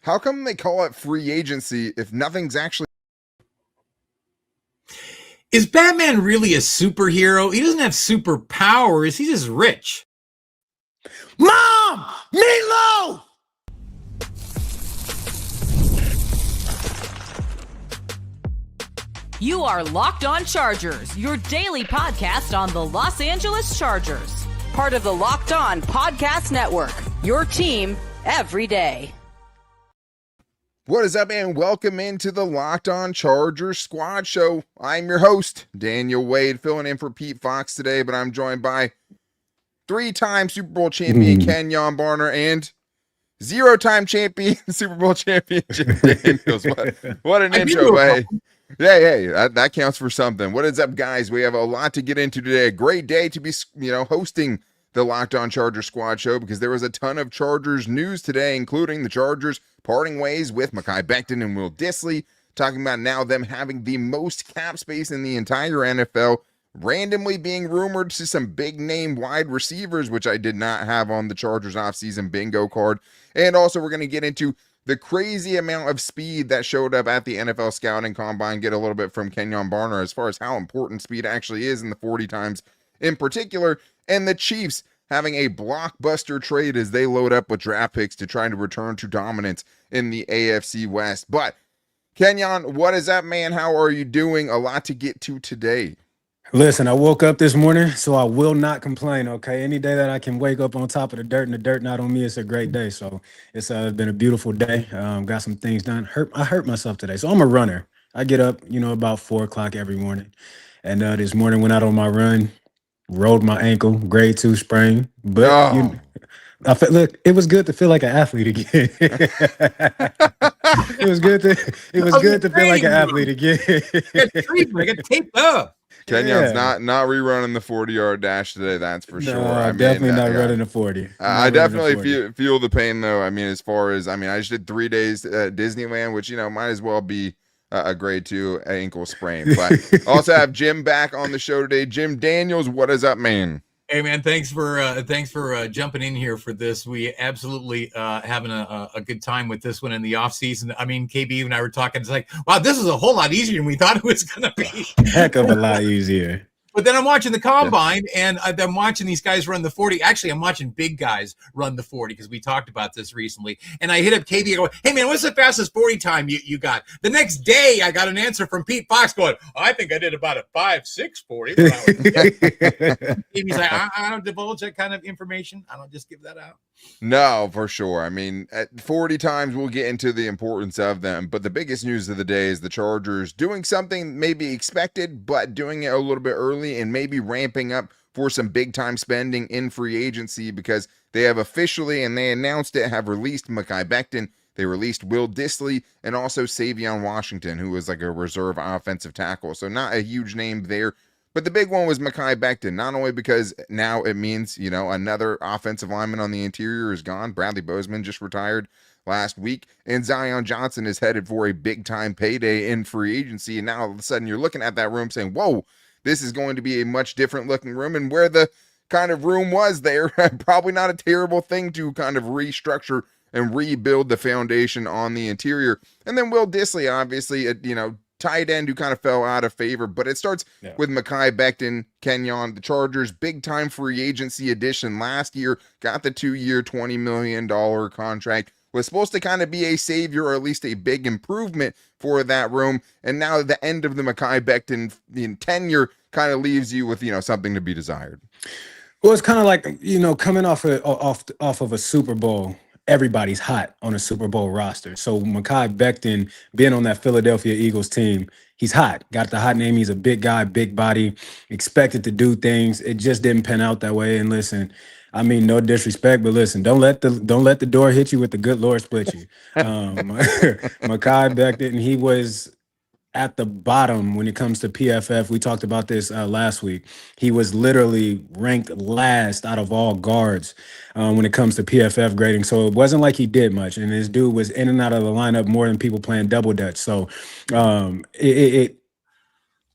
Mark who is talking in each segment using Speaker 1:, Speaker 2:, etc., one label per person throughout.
Speaker 1: How come they call it free agency if nothing's actually...
Speaker 2: Is Batman really a superhero? He doesn't have superpowers. He's just rich.
Speaker 3: Mom! Meatloaf!
Speaker 4: You are Locked On Chargers, your daily podcast on the Los Angeles Chargers. Part of the Locked On Podcast Network, your team every day.
Speaker 1: What is up, and welcome into the Locked On Chargers Squad Show. I'm your host, Daniel Wade, filling in for Pete Fox today, but I'm joined by three-time Super Bowl champion Kenjon and zero-time champion Super Bowl champion Jim Daniels. What an intro, but hey, that counts for something. What is up, guys? We have a lot to get into today. A great day to be, hosting the Locked On Chargers Squad Show because there was a ton of Chargers news today, including the Chargers parting ways with Mekhi Becton and Will Dissly, talking about now them having the most cap space in the entire NFL, randomly being rumored to some big-name wide receivers, which I did not have on the Chargers offseason bingo card. And also we're going to get into the crazy amount of speed that showed up at the NFL Scouting Combine, get a little bit from Kenjon as far as how important speed actually is in the 40 times in particular, and the Chiefs having a blockbuster trade as they load up with draft picks to try to return to dominance in the AFC West. But Kenjon, what is up, man? How are you doing? A lot to get to today.
Speaker 3: Listen, I woke up this morning, so I will not complain, okay? Any day that I can wake up on top of the dirt and the dirt not on me, it's a great day. So it's been a beautiful day. Got some things done. I hurt myself today, so I'm a runner. I get up, about 4 o'clock every morning. And this morning went out on my run, rolled my ankle, grade 2 sprain. But look, it was good to feel like an athlete again. It was good to feel like an athlete again.
Speaker 2: Get taped up.
Speaker 1: Kenjon's not rerunning the 40-yard dash today, that's for sure.
Speaker 3: Definitely not running the 40.
Speaker 1: I definitely feel the pain, though. I mean, as far as, I just did 3 days at Disneyland, which, might as well be a grade 2 ankle sprain. But also have Jim back on the show today. Jim Daniels, what is up, man?
Speaker 2: Hey, man, thanks for jumping in here for this. We absolutely having a good time with this one in the off season. I mean, KB and I were talking. It's like, wow, this is a whole lot easier than we thought it was going to be.
Speaker 3: Heck of a lot easier.
Speaker 2: But then I'm watching the combine, and I'm watching these guys run the 40. Actually, I'm watching big guys run the 40 because we talked about this recently. And I hit up KB and go, hey, man, what's the fastest 40 time you got? The next day, I got an answer from Pete Fox going, I think I did about a 5.6 40. KB's like, I don't divulge that kind of information. I don't just give that out.
Speaker 1: No, for sure. I mean, at 40 times, we'll get into the importance of them. But the biggest news of the day is the Chargers doing something maybe expected, but doing it a little bit early and maybe ramping up for some big-time spending in free agency because they have officially, and they announced it, have released Mekhi Becton. They released Will Dissly and also Savion Washington, who was like a reserve offensive tackle. So not a huge name there. But the big one was Mekhi Becton, not only because now it means, another offensive lineman on the interior is gone. Bradley Bozeman just retired last week, and Zion Johnson is headed for a big-time payday in free agency. And now all of a sudden you're looking at that room saying, whoa, this is going to be a much different looking room. And where the kind of room was there, probably not a terrible thing to kind of restructure and rebuild the foundation on the interior. And then Will Dissly, obviously, tight end who kind of fell out of favor, but it starts with Mekhi Becton, Kenjon, the Chargers, big-time free agency addition last year, got the 2-year, $20 million contract, was supposed to kind of be a savior or at least a big improvement for that room, and now the end of the Mekhi Becton tenure kind of leaves you with, something to be desired.
Speaker 3: Well, it's kind of like, coming off of a Super Bowl, everybody's hot on a Super Bowl roster. So Mekhi Becton being on that Philadelphia Eagles team, he's hot. Got the hot name. He's a big guy, big body, expected to do things. It just didn't pan out that way. And listen, I mean, no disrespect, but listen, don't let the door hit you with the good Lord split you. Mekhi Becton, he was at the bottom when it comes to PFF. We talked about this last week. He was literally ranked last out of all guards when it comes to PFF grading. So it wasn't like he did much. And this dude was in and out of the lineup more than people playing double dutch. So I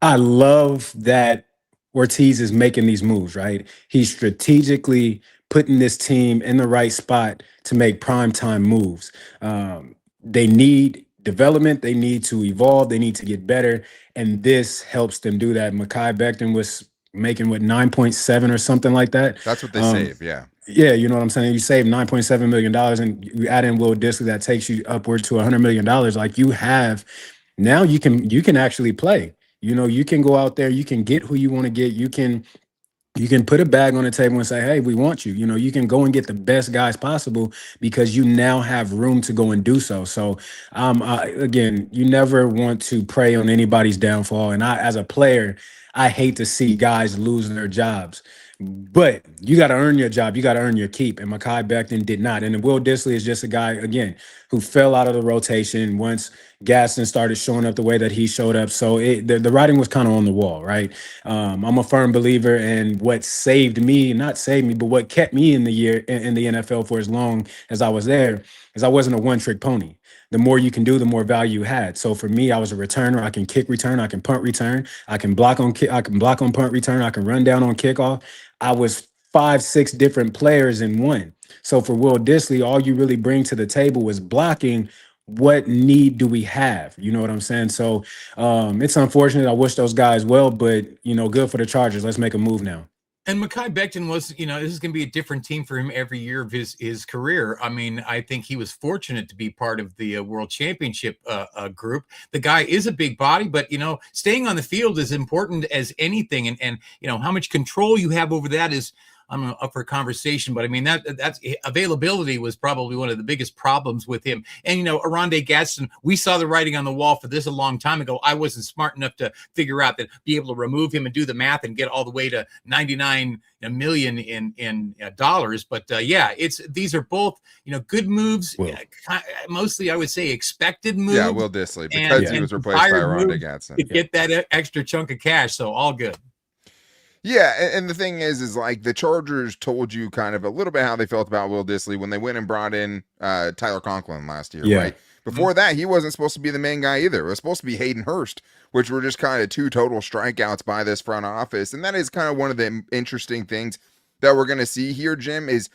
Speaker 3: love that Hortiz is making these moves, right? He's strategically putting this team in the right spot to make primetime moves. they need development, they need to evolve, they need to get better, and this helps them do that. Mekhi Becton was making 9.7 or something like that.
Speaker 1: That's what they save, yeah.
Speaker 3: Yeah, you know what I'm saying? You save $9.7 million and you add in Will Dissly, that takes you upward to $100 million. Like you have now, you can actually play. You know, you can go out there, you can get who you want to get, you can put a bag on the table and say, hey, we want you. You know, you can go and get the best guys possible because you now have room to go and do so. So, again, you never want to prey on anybody's downfall. And I, as a player, I hate to see guys lose their jobs. But you got to earn your job. You got to earn your keep. And Mekhi Becton did not. And then Will Dissly is just a guy, again, who fell out of the rotation once Gaston started showing up the way that he showed up. So the writing was kind of on the wall, right? I'm a firm believer, and what saved me, not saved me, but what kept me in the NFL for as long as I was there is I wasn't a one-trick pony. The more you can do, the more value you had. So for me, I was a returner. I can kick return. I can punt return. I can block on punt return. I can run down on kickoff. I was 5-6 different players in one. So for Will Dissly, all you really bring to the table was blocking. What need do we have? You know what I'm saying? So it's unfortunate. I wish those guys well, but, you know, good for the Chargers. Let's make a move now.
Speaker 2: And Mekhi Becton was, you know, this is going to be a different team for him every year of his career. I mean, I think he was fortunate to be part of the World Championship group. The guy is a big body, but, you know, staying on the field is important as anything. And you know, how much control you have over that is, I'm up for a conversation, but I mean, that's availability was probably one of the biggest problems with him. And, you know, Oronde Gadsden, we saw the writing on the wall for this a long time ago. I wasn't smart enough to figure out that be able to remove him and do the math and get all the way to 99 million in dollars. But yeah, these are both, you know, good moves. Mostly I would say expected moves.
Speaker 1: Yeah, Will Dissly, because he was replaced by Oronde Gadsden.
Speaker 2: To get that extra chunk of cash. So all good.
Speaker 1: Yeah, and the thing is like the Chargers told you kind of a little bit how they felt about Will Dissly when they went and brought in Tyler Conklin last year, right? Before that, he wasn't supposed to be the main guy either. It was supposed to be Hayden Hurst, which were just kind of two total strikeouts by this front office. And that is kind of one of the interesting things that we're going to see here, Jim, is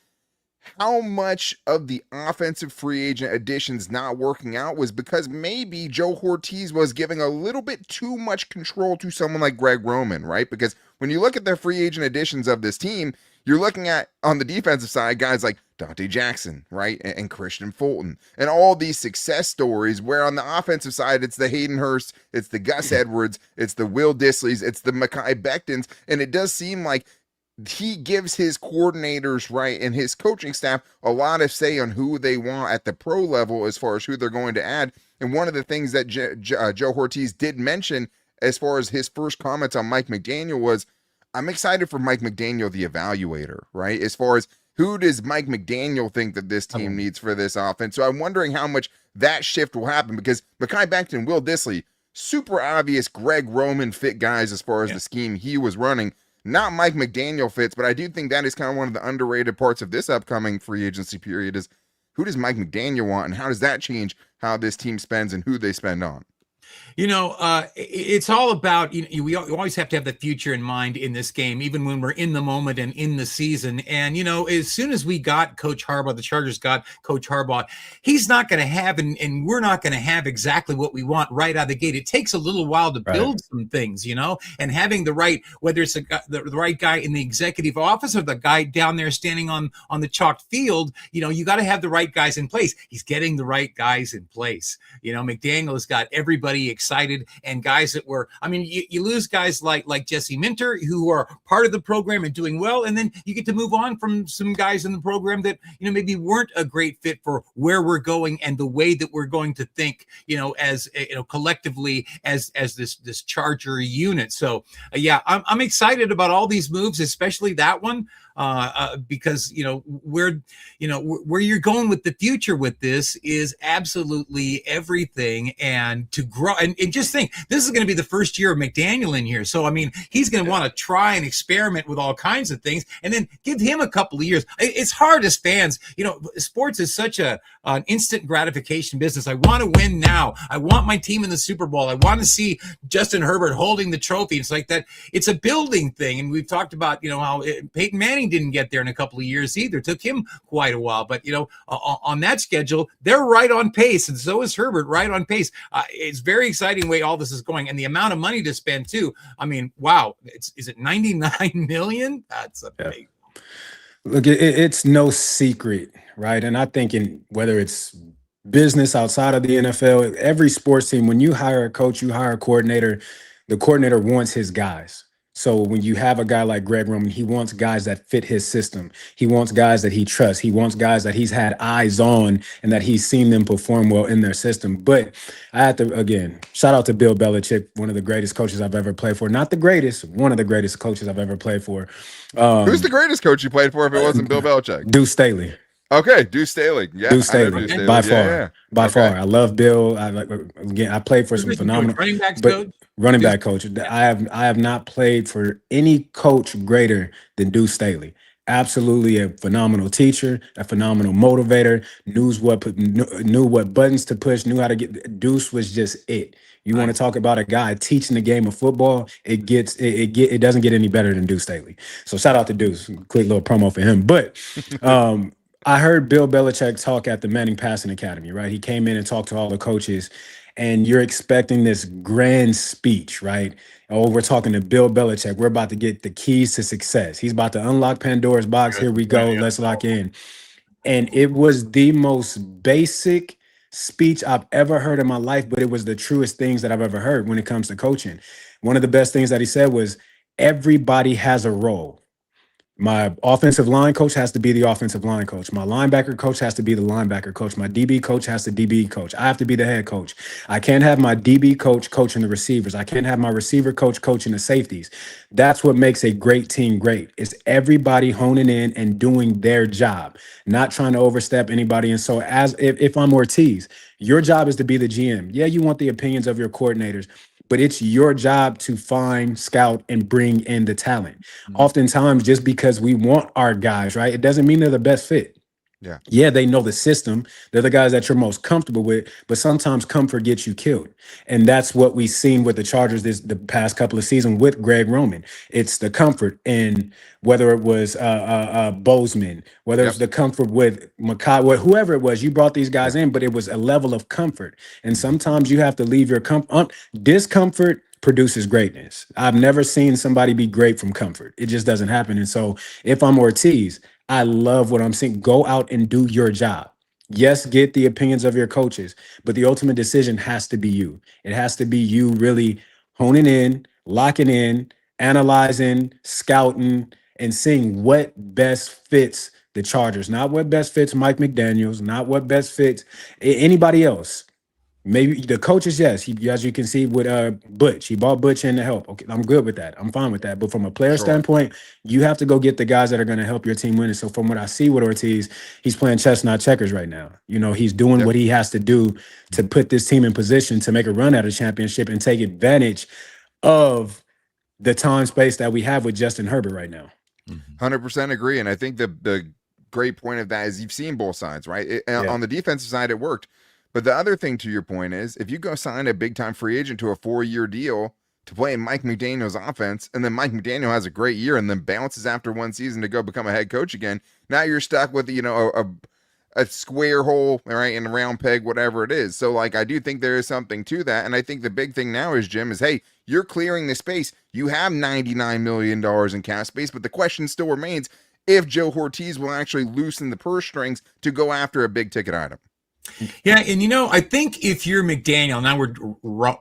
Speaker 1: how much of the offensive free agent additions not working out was because maybe Joe Hortiz was giving a little bit too much control to someone like Greg Roman, right? Because when you look at the free agent additions of this team, you're looking at, on the defensive side, guys like Dante Jackson, right? And Christian Fulton, and all these success stories, where on the offensive side, it's the Hayden Hurst, it's the Gus Edwards, it's the Will Disleys, it's the Mekhi Bectons, and it does seem like he gives his coordinators, right, and his coaching staff a lot of say on who they want at the pro level as far as who they're going to add. And one of the things that Joe Hortiz did mention as far as his first comments on Mike McDaniel was, I'm excited for Mike McDaniel, the evaluator, right? As far as who does Mike McDaniel think that this team needs for this offense? So I'm wondering how much that shift will happen, because Mekhi Becton, Will Dissly, super obvious Greg Roman fit guys as far as the scheme he was running. Not Mike McDaniel fits, but I do think that is kind of one of the underrated parts of this upcoming free agency period is who does Mike McDaniel want, and how does that change how this team spends and who they spend on?
Speaker 2: You know, it's all about, we always have to have the future in mind in this game, even when we're in the moment and in the season. And, you know, as soon as we got Coach Harbaugh, the Chargers got Coach Harbaugh, he's not going to have, and we're not going to have exactly what we want right out of the gate. It takes a little while to build some things, you know, and having the right, whether it's the right guy in the executive office or the guy down there standing on the chalked field, you know, you got to have the right guys in place. He's getting the right guys in place. You know, McDaniel has got everybody excited, and guys that were, I mean, you lose guys like Jesse Minter, who are part of the program and doing well, and then you get to move on from some guys in the program that, you know, maybe weren't a great fit for where we're going and the way that we're going to think, you know, as, you know, collectively as this Charger unit. So yeah, I'm excited about all these moves, especially that one. Because, you know, where you're going with the future with this is absolutely everything. And to grow, and just think, this is going to be the first year of McDaniel in here. So, I mean, he's going to want to try and experiment with all kinds of things, and then give him a couple of years. It's hard as fans, you know, sports is such an instant gratification business. I want to win now. I want my team in the Super Bowl. I want to see Justin Herbert holding the trophy. It's like that. It's a building thing. And we've talked about, you know, how Peyton Manning Manning didn't get there in a couple of years either. It took him quite a while. But, on that schedule, they're right on pace. And so is Herbert, right on pace. It's very exciting way all this is going. And the amount of money to spend, too. I mean, wow. Is it $99 million? That's a big.
Speaker 3: Look, it's no secret, right? And I think whether it's business outside of the NFL, every sports team, when you hire a coach, you hire a coordinator, the coordinator wants his guys. So when you have a guy like Greg Roman, he wants guys that fit his system. He wants guys that he trusts. He wants guys that he's had eyes on and that he's seen them perform well in their system. But I have to, again, shout out to Bill Belichick, one of the greatest coaches I've ever played for. Not the greatest, one of the greatest coaches I've ever played for.
Speaker 1: Who's the greatest coach you played for if it wasn't Bill Belichick?
Speaker 3: Deuce Staley.
Speaker 1: Okay, Deuce Staley. Yeah,
Speaker 3: Deuce Staley, by far. By far. I love Bill. I played for some phenomenal
Speaker 2: running back coach.
Speaker 3: I have not played for any coach greater than Deuce Staley. Absolutely a phenomenal teacher, a phenomenal motivator, knew what buttons to push, knew how to get. Deuce was just it. You want to talk about a guy teaching the game of football? It doesn't get any better than Deuce Staley. So shout out to Deuce. Quick little promo for him. But I heard Bill Belichick talk at the Manning Passing Academy, right? He came in and talked to all the coaches, and you're expecting this grand speech, right? Oh, we're talking to Bill Belichick. We're about to get the keys to success. He's about to unlock Pandora's box. Here we go. Let's lock in. And it was the most basic speech I've ever heard in my life, but it was the truest things that I've ever heard when it comes to coaching. One of the best things that he said was, everybody has a role. My offensive line coach has to be the offensive line coach. My linebacker coach has to be the linebacker coach. My DB coach has to DB coach. I have to be the head coach. I can't have my DB coach coaching the receivers. I can't have my receiver coach coaching the safeties. That's what makes a great team great. It's everybody honing in and doing their job, not trying to overstep anybody. And so if I'm Hortiz, your job is to be the GM. Yeah, you want the opinions of your coordinators, but it's your job to find, scout, and bring in the talent. Mm-hmm. Oftentimes, just because we want our guys, right, it doesn't mean they're the best fit. Yeah, they know the system. They're the guys that you're most comfortable with, but sometimes comfort gets you killed. And that's what we've seen with the Chargers the past couple of seasons with Greg Roman. It's the comfort, and whether it was Bozeman, whether it's the comfort with Mekhi, whoever it was, you brought these guys in, but it was a level of comfort. And sometimes you have to leave your discomfort produces greatness. I've never seen somebody be great from comfort. It just doesn't happen. And so if I'm Hortiz, I love what I'm seeing. Go out and do your job. Yes, get the opinions of your coaches, but the ultimate decision has to be you. It has to be you really honing in, locking in, analyzing, scouting, and seeing what best fits the Chargers. Not what best fits Mike McDaniels, not what best fits anybody else. Maybe the coaches, yes. As you can see with Butch, he bought Butch in to help. Okay, I'm good with that. I'm fine with that. But from a player standpoint, you have to go get the guys that are going to help your team win. And so from what I see with Hortiz, he's playing chess, not checkers right now. He's doing what he has to do to put this team in position to make a run at a championship and take advantage of the time space that we have with Justin Herbert right now.
Speaker 1: 100% agree. And I think the great point of that is you've seen both sides, right? On the defensive side, it worked. But the other thing to your point is if you go sign a big-time free agent to a 4-year deal to play in Mike McDaniel's offense, and then Mike McDaniel has a great year and then bounces after one season to go become a head coach again, now you're stuck with, a square hole, right, and a round peg, whatever it is. So, I do think there is something to that. And I think the big thing now is, Jim, is, hey, you're clearing the space. You have $99 million in cap space, but the question still remains if Joe Hortiz will actually loosen the purse strings to go after a big-ticket item.
Speaker 2: Yeah, and I think if you're McDaniel, now we're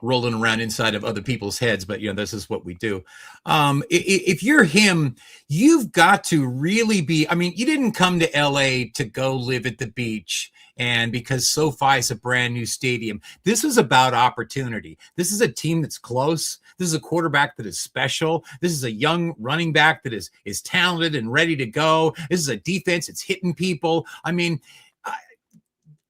Speaker 2: rolling around inside of other people's heads, but this is what we do. If you're him, you've got to really be. You didn't come to LA to go live at the beach, and because SoFi is a brand new stadium. This is about opportunity. This is a team that's close. This is a quarterback that is special. This is a young running back that is talented and ready to go. This is a defense that's hitting people.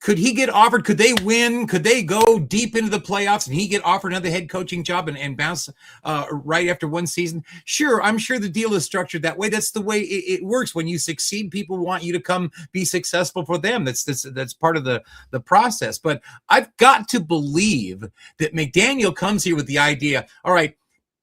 Speaker 2: Could he get offered? Could they win? Could they go deep into the playoffs and he get offered another head coaching job and bounce right after one season? Sure, I'm sure the deal is structured that way. That's the way it works. When you succeed, people want you to come be successful for them. That's part of the process. But I've got to believe that McDaniel comes here with the idea, all right,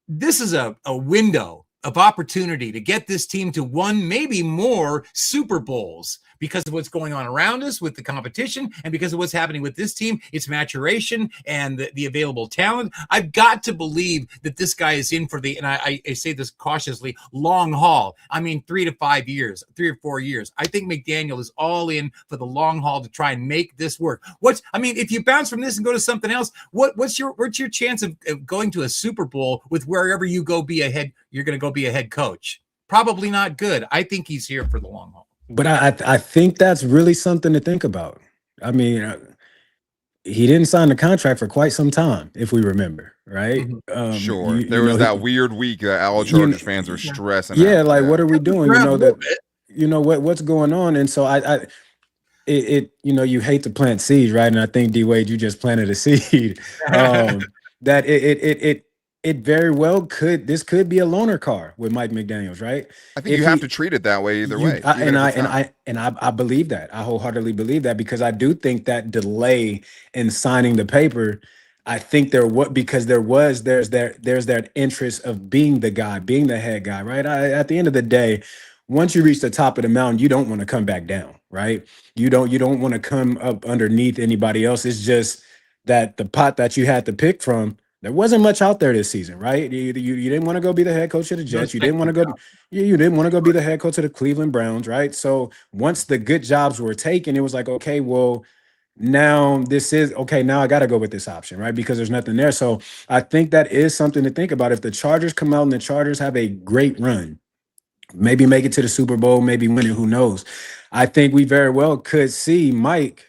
Speaker 2: this is a window of opportunity to get this team to one, maybe more Super Bowls because of what's going on around us with the competition and because of what's happening with this team, its maturation and the available talent. I've got to believe that this guy is in for and I say this cautiously, long haul. I mean, 3 to 5 years, 3 or 4 years. I think McDaniel is all in for the long haul to try and make this work. If you bounce from this and go to something else, what's your chance of going to a Super Bowl with wherever you go you're going to go be a head coach? Probably not good. I think he's here for the long haul.
Speaker 3: But I think that's really something to think about. I mean, he didn't sign the contract for quite some time, if we remember, right?
Speaker 1: Mm-hmm. Sure. There was that weird week that all Chargers fans were stressing.
Speaker 3: Yeah, out. What are we doing? What's going on? And so you hate to plant seeds, right? And I think D-Wade, you just planted a seed. That it very well could be a loaner car with Mike McDaniels, right?
Speaker 1: I think you have to treat it that way either way.
Speaker 3: I believe that. I wholeheartedly believe that because I do think that delay in signing the paper, I think there's that interest of being the guy, being the head guy, right? At the end of the day, once you reach the top of the mountain, you don't want to come back down, right? You don't want to come up underneath anybody else. It's just that the pot that you had to pick from, there wasn't much out there this season, right? You didn't want to go be the head coach of the Jets. You didn't want to go. You didn't want to go be the head coach of the Cleveland Browns, right? So once the good jobs were taken, it was like, okay, well, now this is okay. Now I got to go with this option, right? Because there's nothing there. So I think that is something to think about. If the Chargers come out and the Chargers have a great run, maybe make it to the Super Bowl, maybe win it. Who knows? I think we very well could see Mike.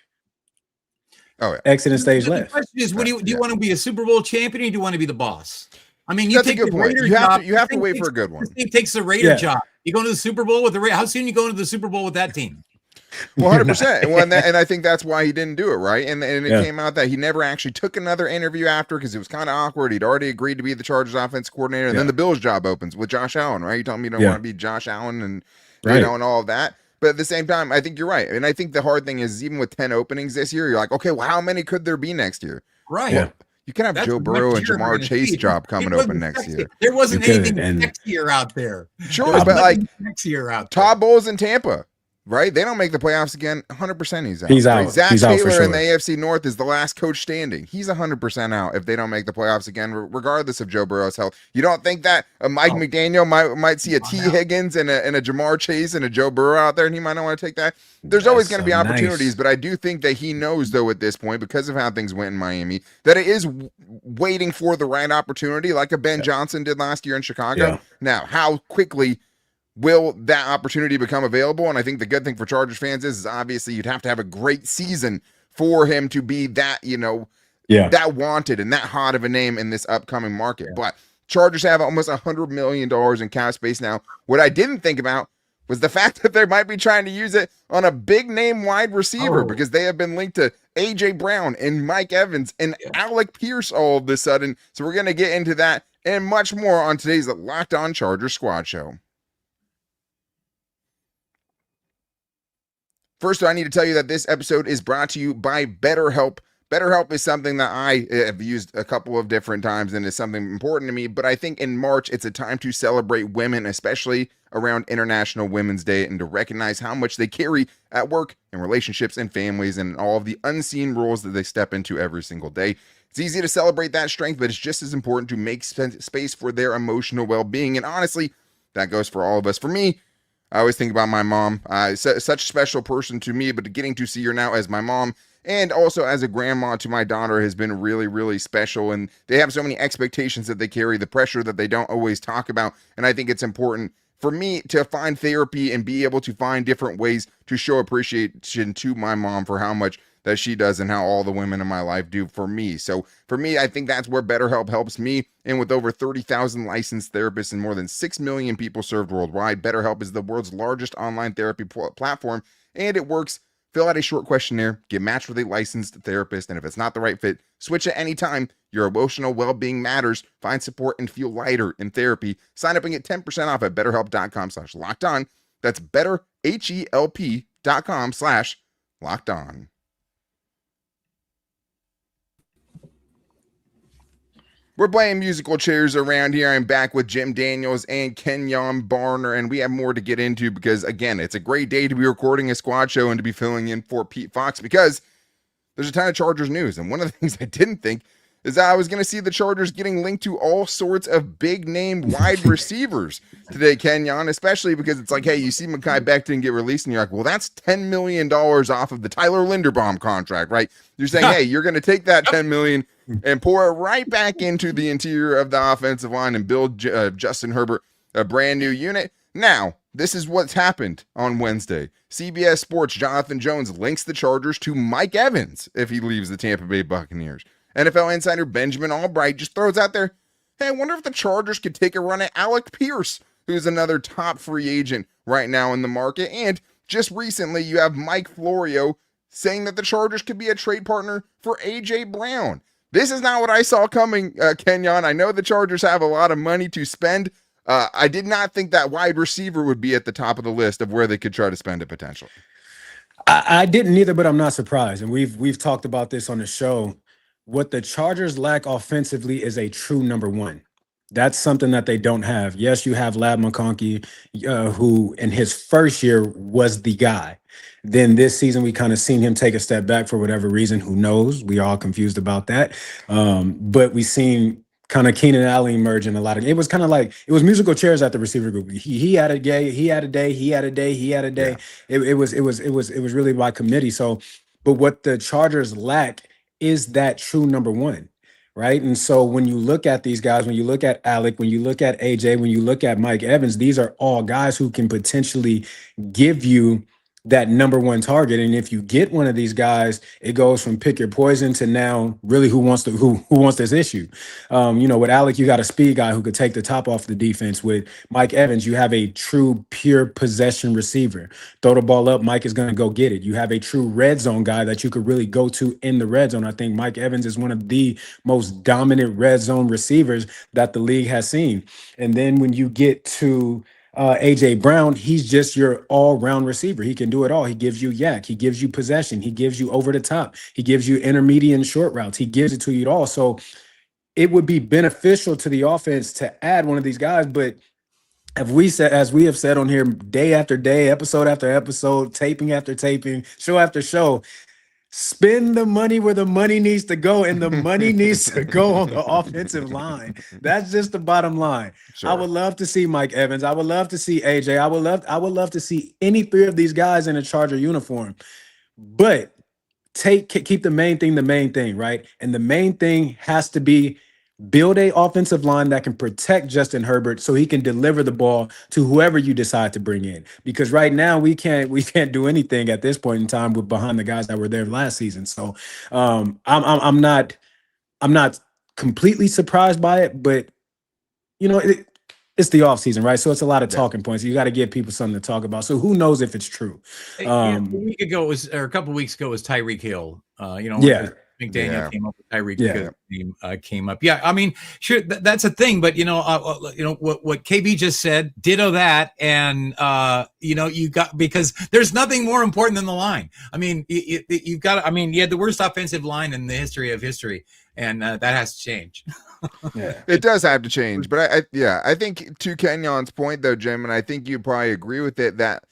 Speaker 3: Exit stage left.
Speaker 2: The question is, do you want to be a Super Bowl champion or do you want to be the boss? I mean,
Speaker 1: that's a good point. You have to wait for a good one.
Speaker 2: He takes the Raider job. You go to the Super Bowl with the Raiders. How soon you go into the Super Bowl with that team?
Speaker 1: Well, 100%. And I think that's why he didn't do it, right? And it came out that he never actually took another interview after because it was kind of awkward. He'd already agreed to be the Chargers offense coordinator, and then the Bills job opens with Josh Allen, right? You told me you don't want to be Josh Allen and and all of that. But at the same time, I think you're right. And I think the hard thing is even with 10 openings this year, you're like, okay, well, how many could there be next year?
Speaker 2: Right.
Speaker 1: Well, you can have Joe Burrow and Jamar Chase job coming open next year.
Speaker 2: There wasn't anything next year out there.
Speaker 1: Sure, but like
Speaker 2: next year out
Speaker 1: there. Todd Bowles in Tampa. Right? They don't make the playoffs again. 100% he's out.
Speaker 3: He's out.
Speaker 1: Zach
Speaker 3: he's
Speaker 1: Taylor
Speaker 3: out for sure.
Speaker 1: in the AFC North is the last coach standing. He's 100% out if they don't make the playoffs again, regardless of Joe Burrow's health. You don't think that Mike McDaniel might see a T. Higgins and a Jamar Chase and a Joe Burrow out there, and he might not want to take that? There's always going to be opportunities, but I do think that he knows, though, at this point, because of how things went in Miami, that it is waiting for the right opportunity, like a Ben Johnson did last year in Chicago.
Speaker 3: Yeah.
Speaker 1: Now, how quickly will that opportunity become available? And I think the good thing for Chargers fans is obviously you'd have to have a great season for him to be that, that wanted and that hot of a name in this upcoming market. But Chargers have almost $100 million in cap space now. What I didn't think about was the fact that they might be trying to use it on a big name wide receiver because they have been linked to A.J. Brown and Mike Evans and Alec Pierce all of a sudden. So we're going to get into that and much more on today's Locked On Chargers Squad Show. First, I need to tell you that this episode is brought to you by Betterhelp. Betterhelp is something that I have used a couple of different times and is something important to me, but I think in March, it's a time to celebrate women, especially around International Women's Day, and to recognize how much they carry at work and relationships and families and all of the unseen roles that they step into every single day. It's easy to celebrate that strength, but it's just as important to make space for their emotional well-being, and honestly, that goes for all of us. For me, I always think about my mom. Such a special person to me, but getting to see her now as my mom and also as a grandma to my daughter has been really, really special. And they have so many expectations that they carry, the pressure that they don't always talk about. And I think it's important for me to find therapy and be able to find different ways to show appreciation to my mom for how much that she does and how all the women in my life do for me. So for me, I think that's where BetterHelp helps me. And with over 30,000 licensed therapists and more than 6 million people served worldwide, BetterHelp is the world's largest online therapy platform, and it works. Fill out a short questionnaire, get matched with a licensed therapist, and if it's not the right fit, switch at any time. Your emotional well-being matters. Find support and feel lighter in therapy. Sign up and get 10% off at betterhelp.com/lockedon. That's betterhelp.com/lockedon. We're playing musical chairs around here. I'm back with Jim Daniels and Kenjon Barner, and we have more to get into because, again, it's a great day to be recording a squad show and to be filling in for Pete Fox because there's a ton of Chargers news. And one of the things I didn't think is that I was going to see the Chargers getting linked to all sorts of big-name wide receivers today, Kenjon, especially because it's like, hey, you see Mekhi Becton get released, and you're like, well, that's $10 million off of the Tyler Linderbaum contract, right? You're saying, hey, you're going to take that $10 million and pour it right back into the interior of the offensive line and build Justin Herbert a brand new unit. Now, this is what's happened on Wednesday. CBS Sports' Jonathan Jones links the Chargers to Mike Evans if he leaves the Tampa Bay Buccaneers. NFL insider Benjamin Albright just throws out there, hey, I wonder if the Chargers could take a run at Alec Pierce, who's another top free agent right now in the market. And just recently, you have Mike Florio saying that the Chargers could be a trade partner for A.J. Brown. This is not what I saw coming, Kenjon. I know the Chargers have a lot of money to spend. I did not think that wide receiver would be at the top of the list of where they could try to spend it potentially.
Speaker 3: I didn't either, but I'm not surprised. And we've talked about this on the show. What the Chargers lack offensively is a true number one. That's something that they don't have. Yes, you have Lab McConkey, who in his first year was the guy. Then this season, we kind of seen him take a step back for whatever reason. Who knows? We all confused about that. But we seen kind of Keenan Allen emerge in a lot of. It was kind of like it was musical chairs at the receiver group. He had a day. He had a day. He had a day. He had a day. Yeah. It was really by committee. So, but what the Chargers lack is that true number one. Right. And so when you look at these guys, when you look at Alec, when you look at AJ, when you look at Mike Evans, these are all guys who can potentially give you that number one target. And if you get one of these guys, it goes from pick your poison to now really who wants this issue. With Alec, you got a speed guy who could take the top off the defense. With Mike Evans, you have a true pure possession receiver. Throw the ball up, Mike is going to go get it. You have a true red zone guy that you could really go to in the red zone. I think Mike Evans is one of the most dominant red zone receivers that the league has seen. And then when you get to AJ Brown, he's just your all-round receiver. He can do it all. He gives you yak. He gives you possession. He gives you over the top. He gives you intermediate and short routes. He gives it to you all. So it would be beneficial to the offense to add one of these guys. But as we have said on here, day after day, episode after episode, taping after taping, show after show, spend the money where the money needs to go, and the money needs to go on the offensive line. That's just the bottom line. Sure. I would love to see Mike Evans. I would love to see AJ. I would love to see any three of these guys in a Charger uniform. But keep the main thing, right? And the main thing has to be build a offensive line that can protect Justin Herbert so he can deliver the ball to whoever you decide to bring in. Because right now we can't do anything at this point in time with behind the guys that were there last season. So I'm not completely surprised by it, but it's the offseason, right? So it's a lot of talking points. You got to give people something to talk about. So who knows if it's true?
Speaker 2: A week ago a couple of weeks ago was Tyreek Hill. McDaniel came up with Tyreek came up. Yeah, I mean, sure, that's a thing, but what KB just said, ditto that, and you got, because there's nothing more important than the line. I mean, you've got. I mean, you had the worst offensive line in the history of history, and that has to change.
Speaker 1: It does have to change, but I think to Kenyon's point though, Jim, and I think you probably agree with it, that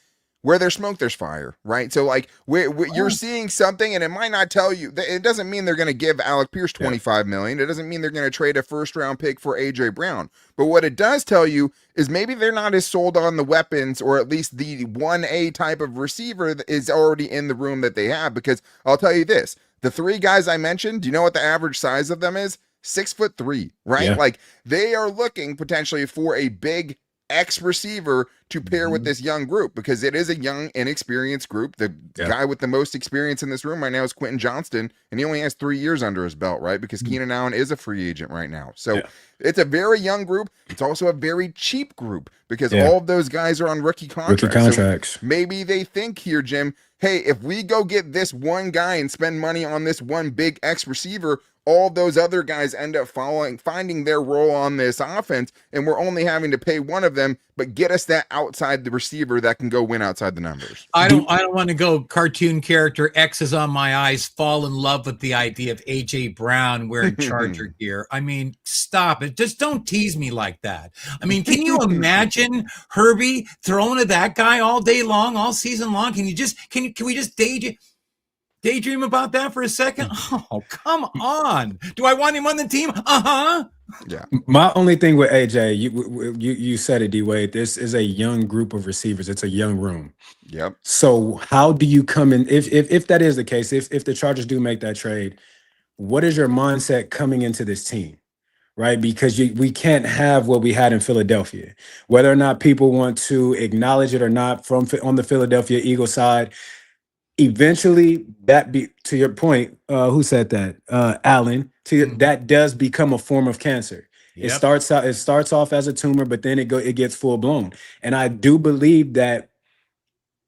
Speaker 1: where there's smoke, there's fire, right? So like you're seeing something, and it might not tell you. It doesn't mean they're going to give Alec Pierce $25 million. It doesn't mean they're going to trade a first-round pick for AJ Brown. But what it does tell you is maybe they're not as sold on the weapons, or at least the 1A type of receiver that is already in the room that they have. Because I'll tell you this: the three guys I mentioned, do you know what the average size of them is? 6'3", right? Yeah. Like they are looking potentially for a big X receiver to pair with this young group, because it is a young, inexperienced group. The guy with the most experience in this room right now is Quentin Johnston, and he only has 3 years under his belt, right? Because Keenan Allen is a free agent right now. So it's a very young group. It's also a very cheap group, because all of those guys are on rookie contracts. So maybe they think here, Jim, hey, if we go get this one guy and spend money on this one big X receiver, all those other guys end up finding their role on this offense, and we're only having to pay one of them, but get us that outside the receiver that can go win outside the numbers.
Speaker 2: I don't want to go cartoon character X's on my eyes, fall in love with the idea of AJ Brown wearing Charger gear. I mean, stop it. Just don't tease me like that. I mean, can you imagine Herbie throwing at that guy all day long, all season long? Can we just daydream about that for a second? Oh, come on. Do I want him on the team? Uh-huh.
Speaker 1: Yeah.
Speaker 3: My only thing with AJ, you said it, D-Wade, this is a young group of receivers. It's a young room.
Speaker 1: Yep.
Speaker 3: So how do you come in, if that is the case, if the Chargers do make that trade, what is your mindset coming into this team? Right? Because we can't have what we had in Philadelphia. Whether or not people want to acknowledge it or not on the Philadelphia Eagles side, eventually to your point, who said that? Allen, that does become a form of cancer. Yep. It starts off as a tumor, but then it gets full blown. And I do believe that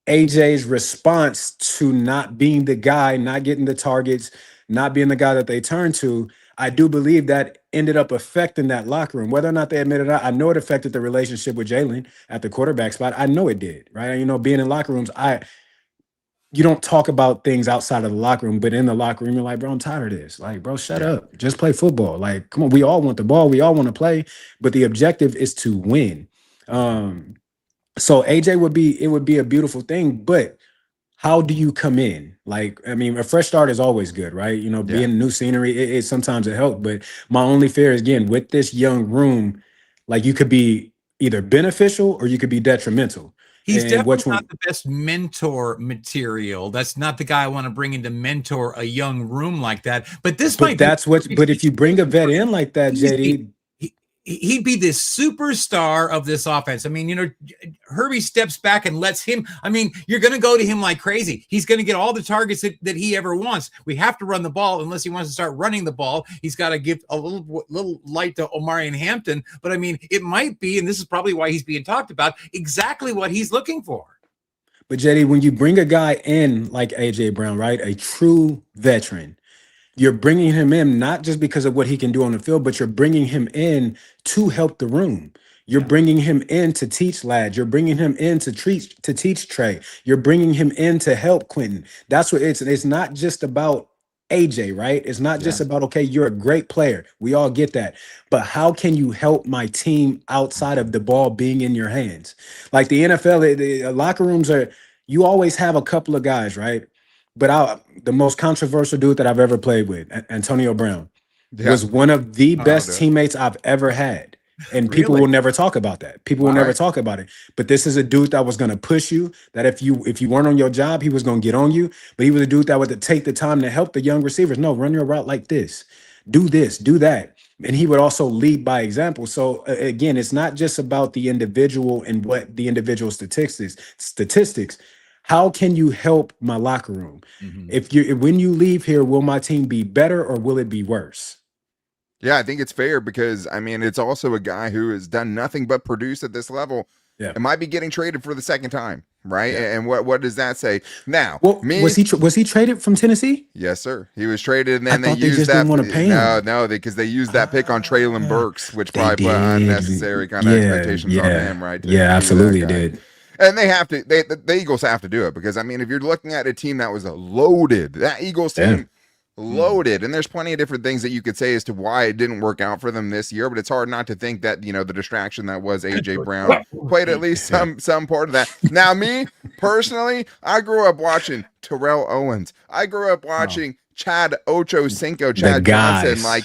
Speaker 3: AJ's response to not being the guy, not getting the targets, not being the guy that they turn to, I do believe that ended up affecting that locker room. Whether or not they admit it, I know it affected the relationship with Jalen at the quarterback spot. I know it did, right? You know, being in locker rooms, you don't talk about things outside of the locker room, but in the locker room, you're like, bro, I'm tired of this. Like, bro, shut up. Just play football. Like, come on, we all want the ball. We all want to play, but the objective is to win. So AJ would be a beautiful thing, but how do you come in? Like, I mean, a fresh start is always good, right? You know, being new scenery, it sometimes it helps. But my only fear is, again, with this young room, like you could be either beneficial or you could be detrimental.
Speaker 2: He's definitely not the best mentor material. That's not the guy I want to bring in to mentor a young room like that. But if you bring a vet in like that, JD, he'd be this superstar of this offense. I mean, you know, Herbie steps back and lets him. I mean, you're going to go to him like crazy. He's going to get all the targets that he ever wants. We have to run the ball unless he wants to start running the ball. He's got to give a little light to Omari and Hampton. But I mean, it might be, and this is probably why he's being talked about, exactly what he's looking for.
Speaker 3: But JD, when you bring a guy in like AJ Brown, right, a true veteran, you're bringing him in not just because of what he can do on the field, but you're bringing him in to help the room. You're bringing him in to teach lads. You're bringing him in to teach Trey. You're bringing him in to help Quentin. That's what it's not just about AJ, right? It's not just about, okay, you're a great player. We all get that. But how can you help my team outside of the ball being in your hands? Like the NFL, the locker rooms you always have a couple of guys, right? But the most controversial dude that I've ever played with, Antonio Brown, was one of the best teammates I've ever had. And people will never talk about that. People will never talk about it. But this is a dude that was going to push you, that if you weren't on your job, he was going to get on you. But he was a dude that would take the time to help the young receivers. No, run your route like this. Do this, do that. And he would also lead by example. So again, it's not just about the individual and what the individual statistics. How can you help my locker room? Mm-hmm. When you leave here, will my team be better or will it be worse?
Speaker 1: Yeah, I think it's fair because, I mean, it's also a guy who has done nothing but produce at this level. Yeah. It might be getting traded for the second time, right? Yeah. And what does that say? Now,
Speaker 3: was he traded from Tennessee?
Speaker 1: Yes, sir. He was traded, and then they used that.
Speaker 3: Didn't want to pay him.
Speaker 1: No, because they used that pick on Traylon Burks, which probably put unnecessary kind of expectations on him, right?
Speaker 3: Yeah, absolutely did.
Speaker 1: And they have to. The Eagles have to do it because, I mean, if you're looking at a team that was loaded, that Eagles team loaded, and there's plenty of different things that you could say as to why it didn't work out for them this year. But it's hard not to think that, you know, the distraction that was AJ Brown played at least some part of that. Now, me personally, I grew up watching Terrell Owens. I grew up watching Chad Ochocinco, Chad Johnson. Like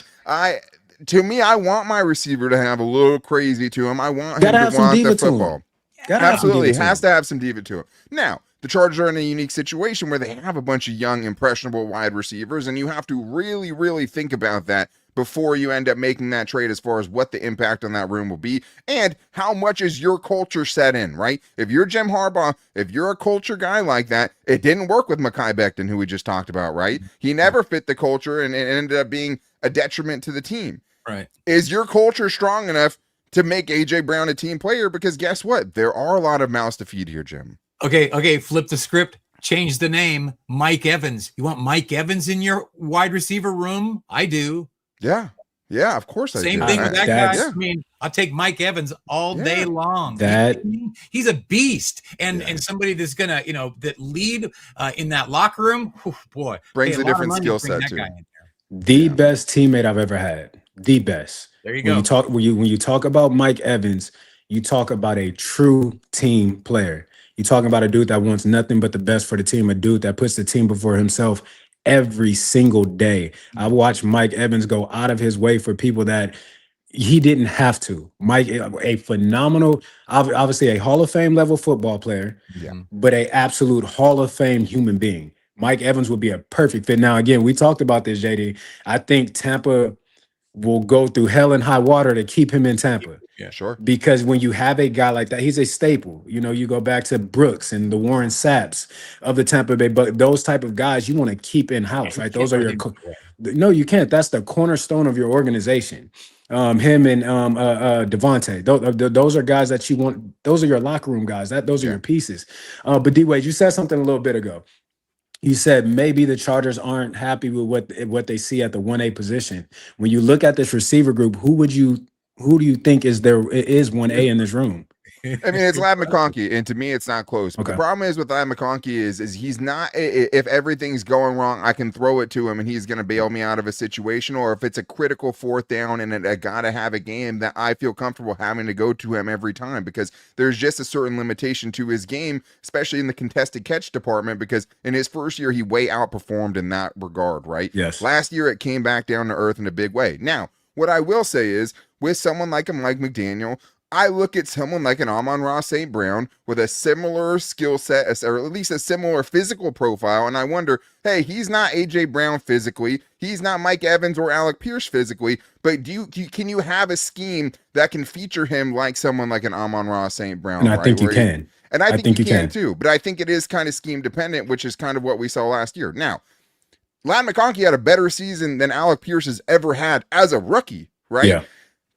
Speaker 1: to me, I want my receiver to have a little crazy to him. I want him to want the football. Absolutely, has to have some diva to him. Now, the Chargers are in a unique situation where they have a bunch of young, impressionable wide receivers, and you have to really, really think about that before you end up making that trade as far as what the impact on that room will be and how much is your culture set in, right? If you're Jim Harbaugh, if you're a culture guy like that, it didn't work with Mekhi Becton, who we just talked about, right? He never fit the culture and it ended up being a detriment to the team.
Speaker 2: Right.
Speaker 1: Is your culture strong enough to make AJ Brown a team player? Because guess what? There are a lot of mouths to feed here, Jim.
Speaker 2: Okay, flip the script. Change the name, Mike Evans. You want Mike Evans in your wide receiver room? I do.
Speaker 1: Yeah. Yeah, of course I do.
Speaker 2: Same thing with that guy.
Speaker 1: Yeah.
Speaker 2: I mean, I'll take Mike Evans all day long.
Speaker 3: That
Speaker 2: he's a beast, and somebody that's gonna, that lead in that locker room. Whew, boy,
Speaker 1: brings a different skill set too.
Speaker 3: The best teammate I've ever had. The best.
Speaker 2: There you go.
Speaker 3: When you talk about Mike Evans, you talk about a true team player. You're talking about a dude that wants nothing but the best for the team, a dude that puts the team before himself every single day. I watched Mike Evans go out of his way for people that he didn't have to. Mike, a phenomenal, obviously a Hall of Fame level football player, but a absolute Hall of Fame human being. Mike Evans would be a perfect fit. Now, again, we talked about this, JD. I think Tampa will go through hell and high water to keep him in Tampa.
Speaker 1: Yeah, sure.
Speaker 3: Because when you have a guy like that, he's a staple. You go back to Brooks and the Warren Sapps of the Tampa Bay, but those type of guys you want to keep in house, right? Those are your no, you can't. That's the cornerstone of your organization. Him and Devontae, those are guys that you want. Those are your locker room guys. Those are your pieces. But D-Wade, you said something a little bit ago. You said maybe the Chargers aren't happy with what they see at the 1A position. When you look at this receiver group, who do you think is 1A in this room?
Speaker 1: I mean, it's Ladd McConkey, and to me, it's not close. But
Speaker 3: Okay.
Speaker 1: the problem is with Ladd McConkey is he's not. If everything's going wrong, I can throw it to him, and he's going to bail me out of a situation. Or if it's a critical fourth down and I got to have a game, that I feel comfortable having to go to him every time, because there's just a certain limitation to his game, especially in the contested catch department. Because in his first year, he way outperformed in that regard. Right?
Speaker 3: Yes.
Speaker 1: Last year, it came back down to earth in a big way. Now, what I will say is, with someone like a Mike McDaniel, I look at someone like an Amon-Ra St. Brown with a similar skill set, or at least a similar physical profile, and I wonder, hey, he's not A.J. Brown physically, he's not Mike Evans or Alec Pierce physically, but can you have a scheme that can feature him like someone like an Amon-Ra St. Brown?
Speaker 3: And I think you can.
Speaker 1: And I think you can too, but I think it is kind of scheme dependent, which is kind of what we saw last year. Now, Ladd McConkey had a better season than Alec Pierce has ever had as a rookie, right?
Speaker 3: Yeah.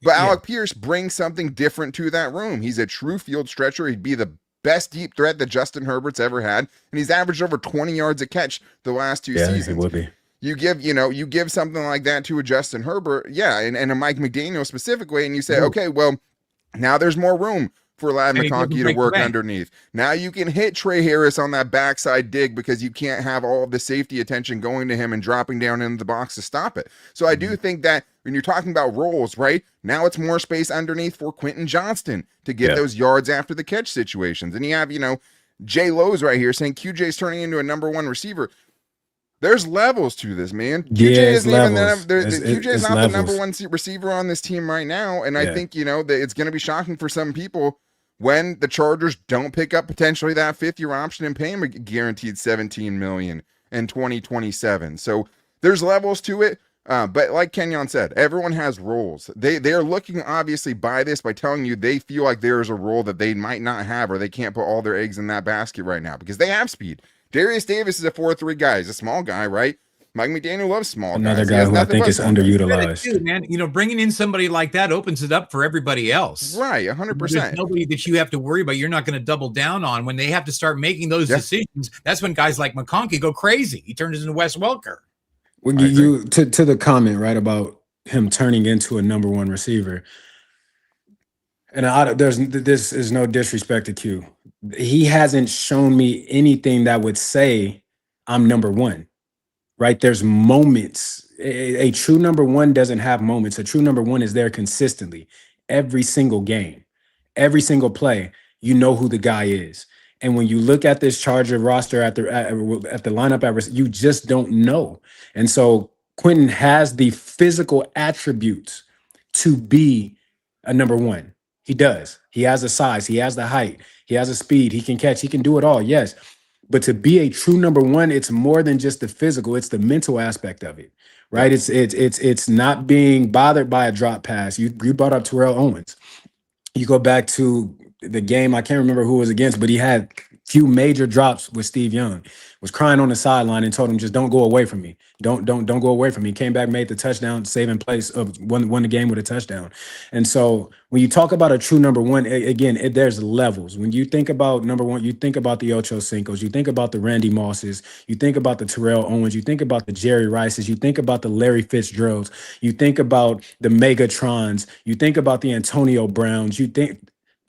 Speaker 1: But Alec Pierce brings something different to that room. He's a true field stretcher. He'd be the best deep threat that Justin Herbert's ever had, and he's averaged over 20 yards a catch the last two seasons.
Speaker 3: He would be.
Speaker 1: You give something like that to a Justin Herbert, and a Mike McDaniel specifically, and you say, okay, well, now there's more room for Ladd McConkey to work underneath. Now you can hit Trey Harris on that backside dig, because you can't have all of the safety attention going to him and dropping down into the box to stop it. So I do think that when you're talking about roles, right, now it's more space underneath for Quentin Johnston to get those yards after the catch situations. And you have, Jay Lowe's right here saying QJ's turning into a number one receiver. There's levels to this, man. QJ is not the number one receiver on this team right now. And I think, that it's going to be shocking for some people when the Chargers don't pick up potentially that fifth-year option and pay him a guaranteed $17 million in 2027. So there's levels to it. But like Kenjon said, everyone has roles. They're looking obviously by this, by telling you they feel like there is a role that they might not have, or they can't put all their eggs in that basket right now, because they have speed. Darius Davis is a 4.3 guy. He's a small guy, right? Mike McDaniel loves small guys.
Speaker 3: Another guy who I think is underutilized.
Speaker 2: Too, man. Bringing in somebody like that opens it up for everybody else.
Speaker 1: Right, 100%.
Speaker 2: There's nobody that you have to worry about. You're not going to double down on when they have to start making those decisions. That's when guys like McConkey go crazy. He turns into Wes Welker.
Speaker 3: When you to the comment right about him turning into a number one receiver, and this is no disrespect to Q. He hasn't shown me anything that would say I'm number one. Right? There's moments. A true number one doesn't have moments. A true number one is there consistently. Every single game, every single play, you know who the guy is. And when you look at this Charger roster at the lineup, you just don't know. And so Quentin has the physical attributes to be a number one. He does. He has the size. He has the height. He has the speed. He can catch. He can do it all. Yes. But to be a true number one, it's more than just the physical. It's the mental aspect of it, right? It's not being bothered by a drop pass. You brought up Terrell Owens. You go back to the game, I can't remember who it was against, but he had few major drops with Steve Young, was crying on the sideline and told him, just don't go away from me. Don't go away from me. Came back, made the touchdown, saving place of won the game with a touchdown. And so when you talk about a true number one, again, there's levels. When you think about number one, you think about the Ocho Cincos, you think about the Randy Mosses, you think about the Terrell Owens, you think about the Jerry Rices, you think about the Larry Fitzgeralds, you think about the Megatrons, you think about the Antonio Browns,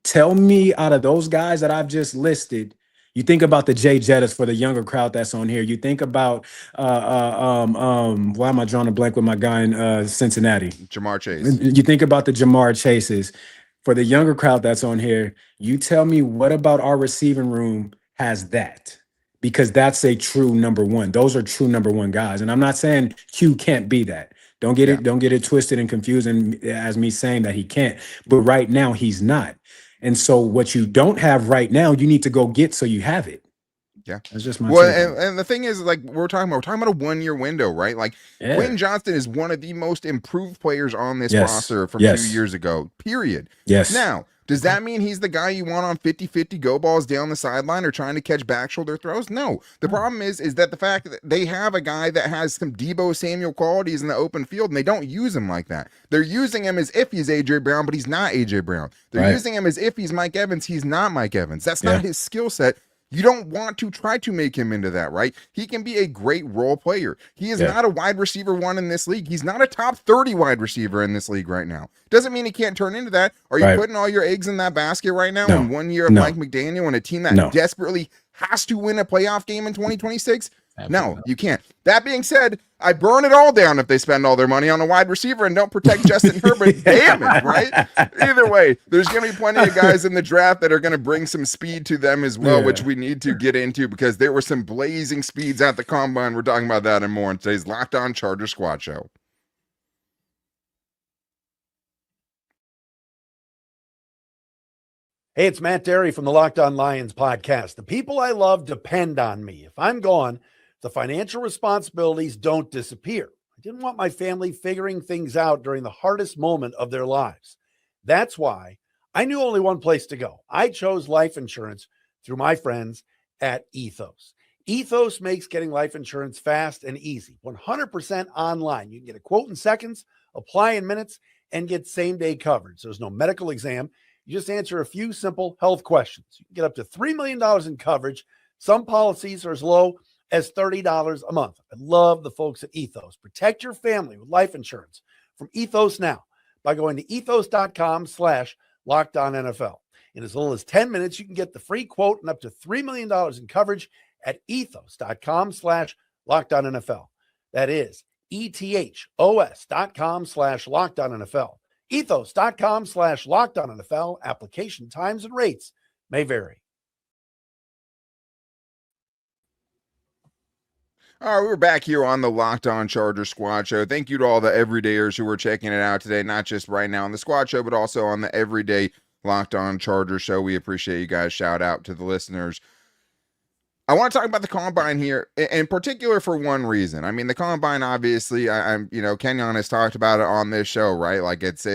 Speaker 3: tell me out of those guys that I've just listed, you think about the Jay Jettas for the younger crowd that's on here. You think about why am I drawing a blank with my guy in Cincinnati?
Speaker 1: Jamar Chase.
Speaker 3: You think about the Jamar Chases for the younger crowd that's on here. You tell me what about our receiving room has that? Because that's a true number one. Those are true number one guys. And I'm not saying Q can't be that. Don't get it twisted and confused as me saying that he can't. But right now he's not. And so what you don't have right now, you need to go get so you have it.
Speaker 1: Yeah.
Speaker 3: That's just my
Speaker 1: and the thing is, like, we're talking about a 1-year window, right? Like, Quentin Johnston is one of the most improved players on this roster from 2 years ago, period.
Speaker 3: Yes.
Speaker 1: Now, does that mean he's the guy you want on 50-50 go balls down the sideline or trying to catch back shoulder throws? No. The problem is that the fact that they have a guy that has some Deebo Samuel qualities in the open field, and they don't use him like that. They're using him as if he's A.J. Brown, but he's not A.J. Brown. They're using him as if he's Mike Evans. He's not Mike Evans. That's not his skill set. You don't want to try to make him into that, right? He can be a great role player. He is not a wide receiver one in this league. He's not a top 30 wide receiver in this league right now. Doesn't mean he can't turn into that. Are you putting all your eggs in that basket right now in 1 year of Mike McDaniel and a team that desperately has to win a playoff game in 2026? No, you can't. That being said, I burn it all down if they spend all their money on a wide receiver and don't protect Justin Herbert. Damn it, right? Either way, there's going to be plenty of guys in the draft that are going to bring some speed to them as well, which we need to get into because there were some blazing speeds at the combine. We're talking about that and more in today's Locked On Charger Squad Show.
Speaker 5: Hey, it's Matt Derry from the Locked On Lions podcast. The people I love depend on me. If I'm gone, the financial responsibilities don't disappear. I didn't want my family figuring things out during the hardest moment of their lives. That's why I knew only one place to go. I chose life insurance through my friends at Ethos. Ethos makes getting life insurance fast and easy, 100% online. You can get a quote in seconds, apply in minutes, and get same-day coverage. There's no medical exam. You just answer a few simple health questions. You can get up to $3 million in coverage. Some policies are as low as $30 a month. I love the folks at Ethos. Protect your family with life insurance from Ethos now by going to ethos.com/LockedOnNFL. In as little as 10 minutes, you can get the free quote and up to $3 million in coverage at ethos.com/LockedOnNFL. That is ethos.com/LockedOnNFL. Ethos.com/LockedOnNFL. Application times and rates may vary.
Speaker 1: All right, we're back here on the Locked On Charger Squad Show. Thank you to all the everydayers who were checking it out today, not just right now on the Squad Show, but also on the Everyday Locked On Charger Show. We appreciate you guys. Shout out to the listeners. I want to talk about the Combine here, in particular for one reason. I mean, the Combine, obviously, I'm Kenjon has talked about it on this show, right? Like it's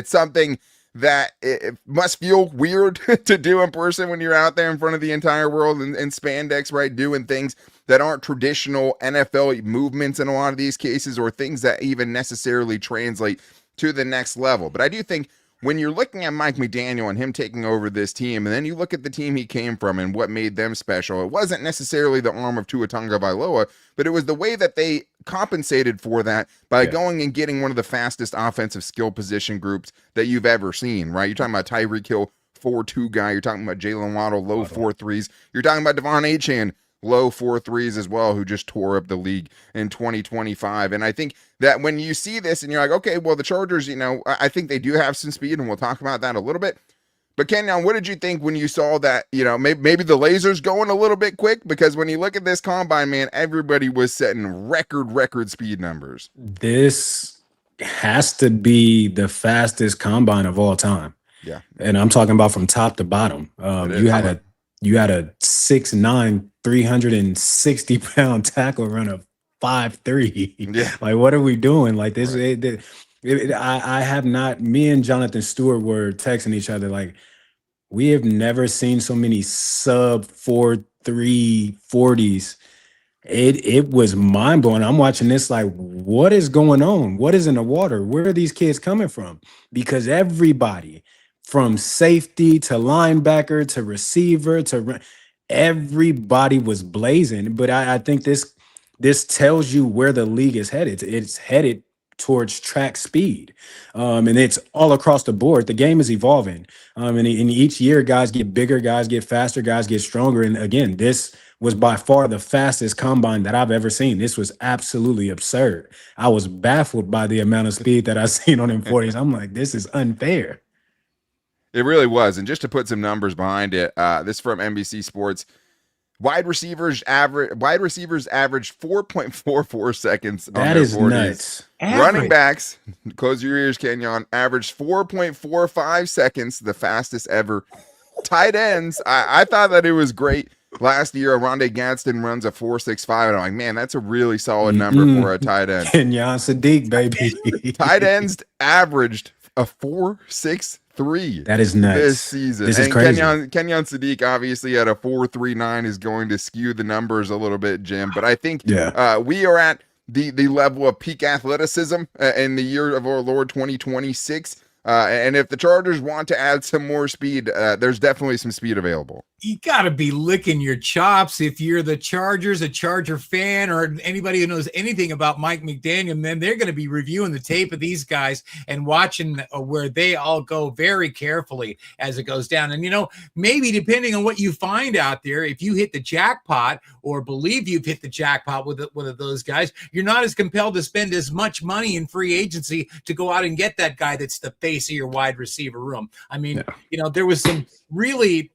Speaker 1: something that it must feel weird to do in person when you're out there in front of the entire world in spandex, right? Doing things that aren't traditional NFL movements in a lot of these cases, or things that even necessarily translate to the next level. But I do think when you're looking at Mike McDaniel and him taking over this team, and then you look at the team he came from and what made them special, it wasn't necessarily the arm of Tua Tagovailoa, but it was the way that they compensated for that by going and getting one of the fastest offensive skill position groups that you've ever seen, right? You're talking about Tyreek Hill, 4.2 guy. You're talking about Jalen Waddle, low 4.3s. You're talking about Devon Achane, low 4.3s as well, who just tore up the league in 2025. And I think that when you see this and you're like, okay, well, the Chargers, I think they do have some speed, and we'll talk about that a little bit. But Kenyon, what did you think when you saw that, maybe the laser's going a little bit quick? Because when you look at this combine, man, everybody was setting record speed numbers.
Speaker 3: This has to be the fastest combine of all time.
Speaker 1: Yeah.
Speaker 3: And I'm talking about from top to bottom. You had a 6'9", 360-pound tackle run of 5'3".
Speaker 1: Yeah.
Speaker 3: Like, what are we doing? Like this, I have not. Me and Jonathan Stewart were texting each other like, We have never seen so many sub 4.3 40s. It was mind blowing. I'm watching this like, what is going on? What is in the water? Where are these kids coming from? Because everybody, from safety to linebacker to receiver to everybody was blazing. But I think this tells you where the league is headed. It's headed towards track speed, and it's all across the board. The game is evolving, and each year guys get bigger, guys get faster, guys get stronger. And again, this was by far the fastest combine that I've ever seen. This was absolutely absurd. I was baffled by the amount of speed that I've seen on them 40s. I'm like, this is unfair.
Speaker 1: It really was. And just to put some numbers behind it, this from NBC Sports. Wide receivers averaged 4.44 seconds on
Speaker 3: That
Speaker 1: their
Speaker 3: is
Speaker 1: 40s.
Speaker 3: nuts.
Speaker 1: Running backs, close your ears, Kenjon, averaged 4.45 seconds, the fastest ever. Tight ends, I thought that it was great. Last year, Rondé Gadsden runs a 4.65, and I'm like, man, that's a really solid number for a tight end.
Speaker 3: Kenjon Sadiq, baby.
Speaker 1: Tight ends averaged a 4.63.
Speaker 3: That is nuts.
Speaker 1: This season.
Speaker 3: This is
Speaker 1: and
Speaker 3: crazy.
Speaker 1: Kenjon Sadiq obviously at a 4.39 is going to skew the numbers a little bit, Jim. But I think we are at the level of peak athleticism in the year of our Lord 2026. And if the Chargers want to add some more speed, there's definitely some speed available.
Speaker 2: You got to be licking your chops if you're the Chargers, a Charger fan, or anybody who knows anything about Mike McDaniel. Then they're going to be reviewing the tape of these guys and watching where they all go very carefully as it goes down. And, maybe depending on what you find out there, if you hit the jackpot or believe you've hit the jackpot with one of those guys, you're not as compelled to spend as much money in free agency to go out and get that guy that's the face of your wide receiver room. I mean, there was some really...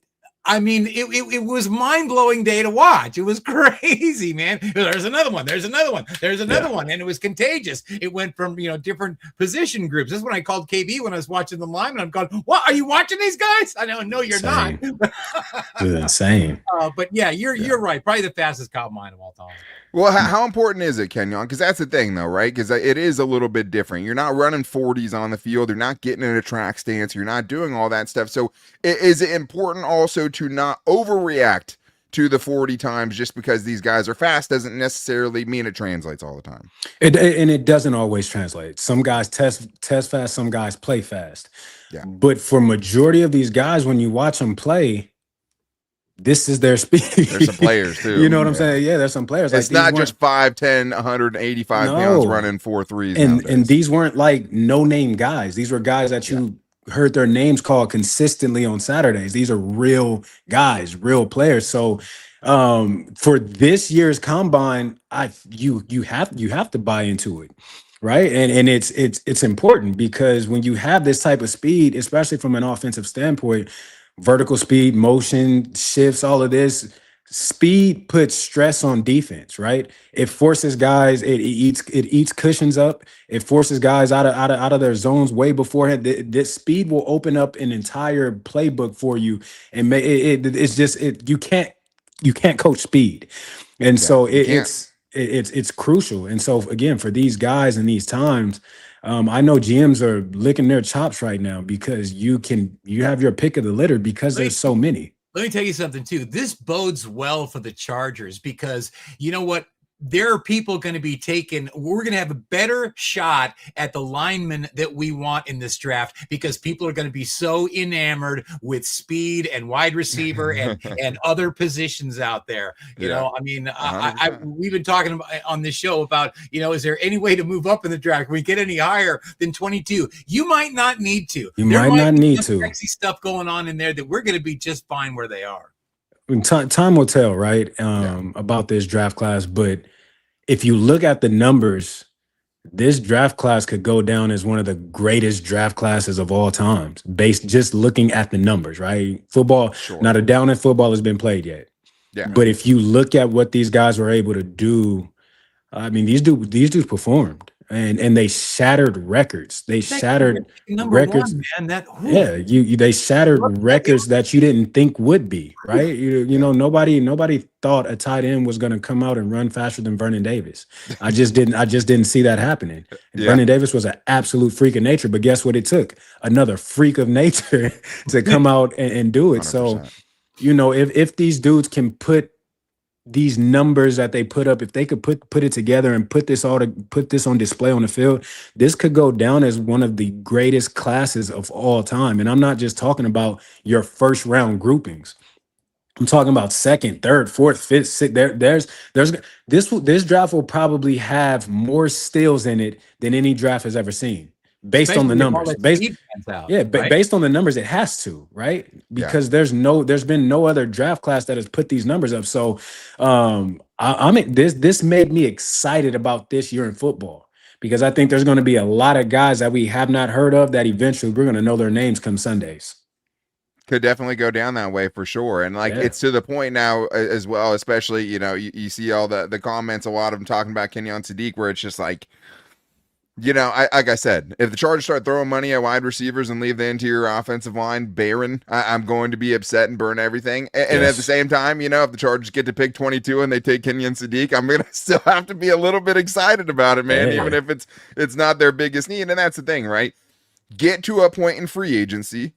Speaker 2: it was mind-blowing day to watch. It was crazy, man. There's another one. There's another one. There's another one. And it was contagious. It went from, different position groups. This is when I called KB when I was watching the linemen. I'm going, what? Are you watching these guys? I know, no, you're not.
Speaker 3: Dude, insane.
Speaker 2: But yeah, you're right. Probably the fastest combine of all time.
Speaker 1: Well, how important is it, Kenjon? Because that's the thing, though, right? Because it is a little bit different. You're not running 40s on the field. You're not getting in a track stance. You're not doing all that stuff. So is it important also to not overreact to the 40 times just because these guys are fast doesn't necessarily mean it translates all the time?
Speaker 3: And it doesn't always translate. Some guys test fast. Some guys play fast. Yeah. But for majority of these guys, when you watch them play, this is their speed.
Speaker 1: There's some players too.
Speaker 3: You know what I'm saying? Yeah, there's some players.
Speaker 1: It's not just 5'10", 185 pounds running 4.3s.
Speaker 3: And these weren't like no-name guys. These were guys that you heard their names called consistently on Saturdays. These are real guys, real players. So for this year's combine, you have to buy into it. Right. And it's important because when you have this type of speed, especially from an offensive standpoint, vertical speed, motion, shifts, all of this, speed puts stress on defense, right? It forces guys, it eats cushions up. It forces guys out of their zones way beforehand. This speed will open up an entire playbook for you. And you can't coach speed. And so it's crucial. And so again, for these guys in these times, I know GMs are licking their chops right now because you have your pick of the litter because there's so many.
Speaker 2: Let me tell you something too. This bodes well for the Chargers because you know what? There are people going to be we're going to have a better shot at the linemen that we want in this draft because people are going to be so enamored with speed and wide receiver and other positions out there. You know, I mean, we've been talking about, on this show about, is there any way to move up in the draft? Can we get any higher than 22? You might not need to.
Speaker 3: There might not need to.
Speaker 2: Sexy stuff going on in there that we're going to be just fine where they are.
Speaker 3: Time will tell, right? About this draft class. But if you look at the numbers, this draft class could go down as one of the greatest draft classes of all times, based just looking at the numbers, right? Football, not a down in football has been played yet. Yeah. But if you look at what these guys were able to do, I mean, these dudes performed. and they shattered records. They shattered
Speaker 2: number
Speaker 3: records.
Speaker 2: one, man.
Speaker 3: They shattered records that you didn't think would be, right? You know, nobody thought a tight end was going to come out and run faster than Vernon Davis. I just didn't see that happening.
Speaker 1: Yeah.
Speaker 3: Vernon Davis was an absolute freak of nature, but guess what it took? Another freak of nature to come out and do it.
Speaker 1: 100%.
Speaker 3: So, you know, if these dudes can put these numbers that they put up, if they could put it together and put this on display on the field, this could go down as one of the greatest classes of all time. And I'm not just talking about your first round groupings. I'm talking about second, third, fourth, fifth, sixth. This draft will probably have more steals in it than any draft has ever seen. Based on the numbers, based on the numbers, it has to, right? Because there's been no other draft class that has put these numbers up. So, this made me excited about this year in football, because I think there's going to be a lot of guys that we have not heard of that eventually we're going to know their names come Sundays.
Speaker 1: Could definitely go down that way for sure. And it's to the point now as well, especially, you know, you see all the comments, a lot of them talking about Kenjon Sadiq, where it's just like, you know, like I said, if the Chargers start throwing money at wide receivers and leave the interior offensive line barren, I'm going to be upset and burn everything. And at the same time, you know, if the Chargers get to pick 22 and they take Kenjon Sadiq, I'm going to still have to be a little bit excited about it, man, even if it's not their biggest need. And that's the thing, right? Get to a point in free agency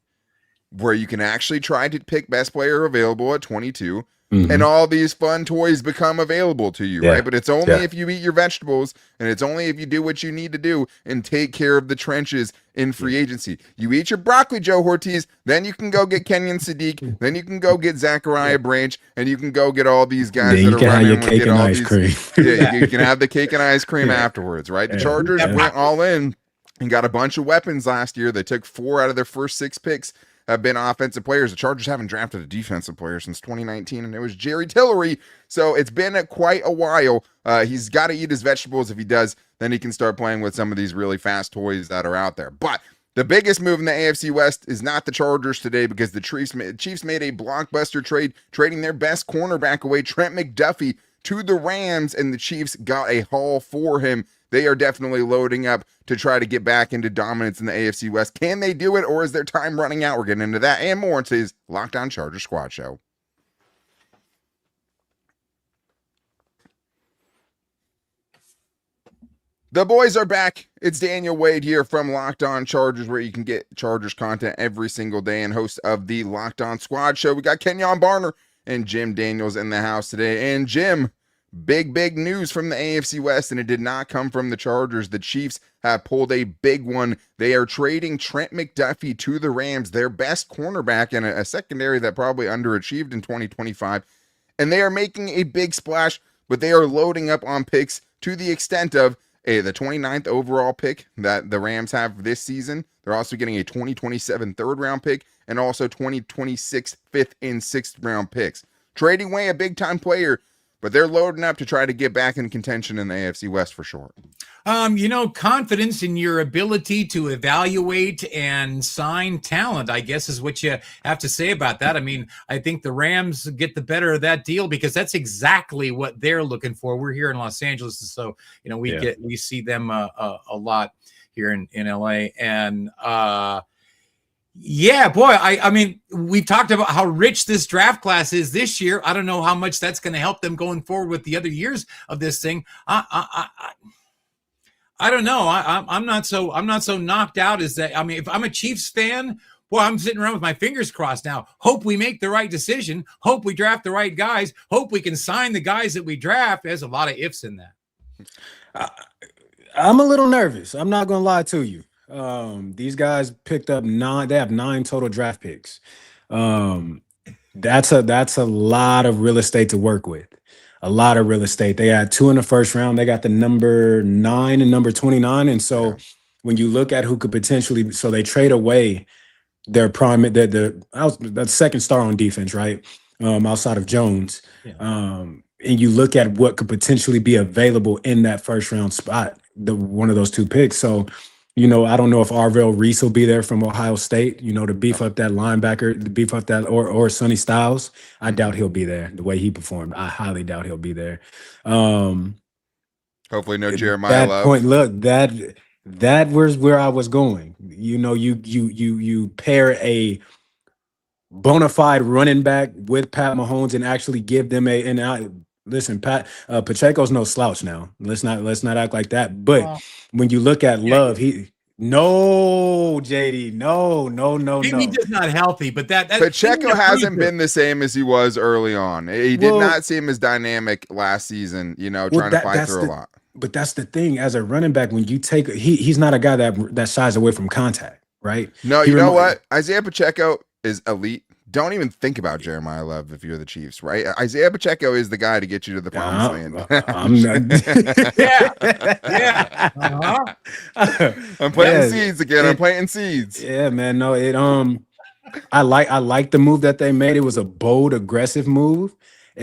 Speaker 1: where you can actually try to pick best player available at 22. And all these fun toys become available to you, right? But it's only if you eat your vegetables, and it's only if you do what you need to do and take care of the trenches in free agency. You eat your broccoli, Joe Hortiz, then you can go get Kenjon Sadiq, then you can go get Zachariah Branch, and you can go get all these guys that are running. You can have your cake and ice cream. You can have the cake and ice cream afterwards, right? The Chargers went all in and got a bunch of weapons last year. They took 4 out of their first 6 picks have been offensive players. The Chargers haven't drafted a defensive player since 2019, and it was Jerry Tillery. So it's been quite a while. He's got to eat his vegetables. If he does, then he can start playing with some of these really fast toys that are out there. But the biggest move in the AFC West is not the Chargers today, because the Chiefs made a blockbuster trade, trading their best cornerback away, Trent McDuffie, to the Rams, and the Chiefs got a haul for him. They are definitely loading up to try to get back into dominance in the AFC West. Can they do it, or is their time running out? We're getting into that and more in today's Locked On Chargers Squad Show. The boys are back. It's Daniel Wade here from Locked On Chargers, where you can get Chargers content every single day, and host of the Locked On Squad Show. We got Kenjon Barner and Jim Daniels in the house today. And Jim, big news from the AFC West, and it did not come from the Chargers. The Chiefs have pulled a big one. They are trading Trent McDuffie to the Rams, their best cornerback, and a secondary that probably underachieved in 2025. And they are making a big splash, but they are loading up on picks to the extent of the 29th overall pick that the Rams have this season. They're also getting a 2027 third-round pick and also 2026 fifth and sixth round picks. Trading away a big-time player, but they're loading up to try to get back in contention in the AFC West for sure.
Speaker 2: You know, confidence in your ability to evaluate and sign talent, I guess, is what you have to say about that. I mean, I think the Rams get the better of that deal, because that's exactly what they're looking for. We're here in Los Angeles, so you know we see them a lot here in LA, and yeah, boy, I mean, we talked about how rich this draft class is this year. I don't know how much that's going to help them going forward with the other years of this thing. I don't know. I'm not so knocked out as that. I mean, if I'm a Chiefs fan, boy, I'm sitting around with my fingers crossed now. Hope we make the right decision. Hope we draft the right guys. Hope we can sign the guys that we draft. There's a lot of ifs in that.
Speaker 3: I'm a little nervous. I'm not going to lie to you. These guys picked up 9. They have 9 total draft picks. That's a lot of real estate to work with. A lot of real estate. They had 2 in the first round. They got the number 9 and number 29. And so when you look at who could potentially, so they trade away their prime, the second star on defense, right? Outside of Jones. And you look at what could potentially be available in that first round spot, one of those 2 picks. So, you know, I don't know if Arvell Reese will be there from Ohio State, you know, to beef up that linebacker, to beef up that, or Sonny Styles. I doubt he'll be there the way he performed. I highly doubt he'll be there.
Speaker 1: Hopefully, no Jeremiah
Speaker 3: That
Speaker 1: Love.
Speaker 3: point, look, that was where I was going. You pair a bona fide running back with Pat Mahomes and actually give them listen, Pacheco's no slouch now. Let's not act like that. But when you look at Love, no, JD, no.
Speaker 2: Maybe he's just not healthy, but that
Speaker 1: Pacheco hasn't been the same as he was early on. He did not seem as dynamic last season, trying to fight through a lot.
Speaker 3: But that's the thing, as a running back, when you take he's not a guy that shies away from contact, right?
Speaker 1: No, you know what? Isaiah Pacheco is elite. Don't even think about Jeremiah Love if you're the Chiefs, right? Isaiah Pacheco is the guy to get you to the promised land. I'm planting seeds again. I'm planting seeds.
Speaker 3: Yeah, man. No, I like the move that they made. It was a bold, aggressive move,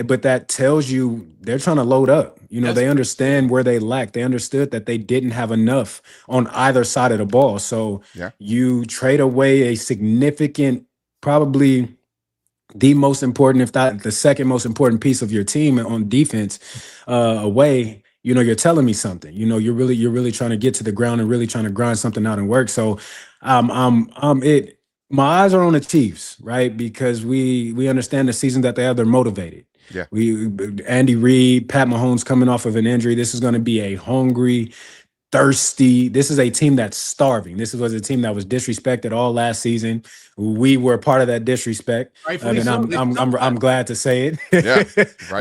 Speaker 3: but that tells you they're trying to load up. They understand where they lack. They understood that they didn't have enough on either side of the ball. So you trade away a significant, probably the most important, if not the second most important piece of your team on defense away. You're telling me something. You're really trying to get to the ground and really trying to grind something out and work. So my eyes are on the Chiefs, right? Because we understand the season that they have. They're motivated.
Speaker 1: Yeah.
Speaker 3: Andy Reid, Pat Mahomes coming off of an injury. This is going to be a hungry, thirsty. This is a team that's starving. This was a team that was disrespected all last season. We were part of that disrespect. And I'm glad to say it.
Speaker 1: Yeah,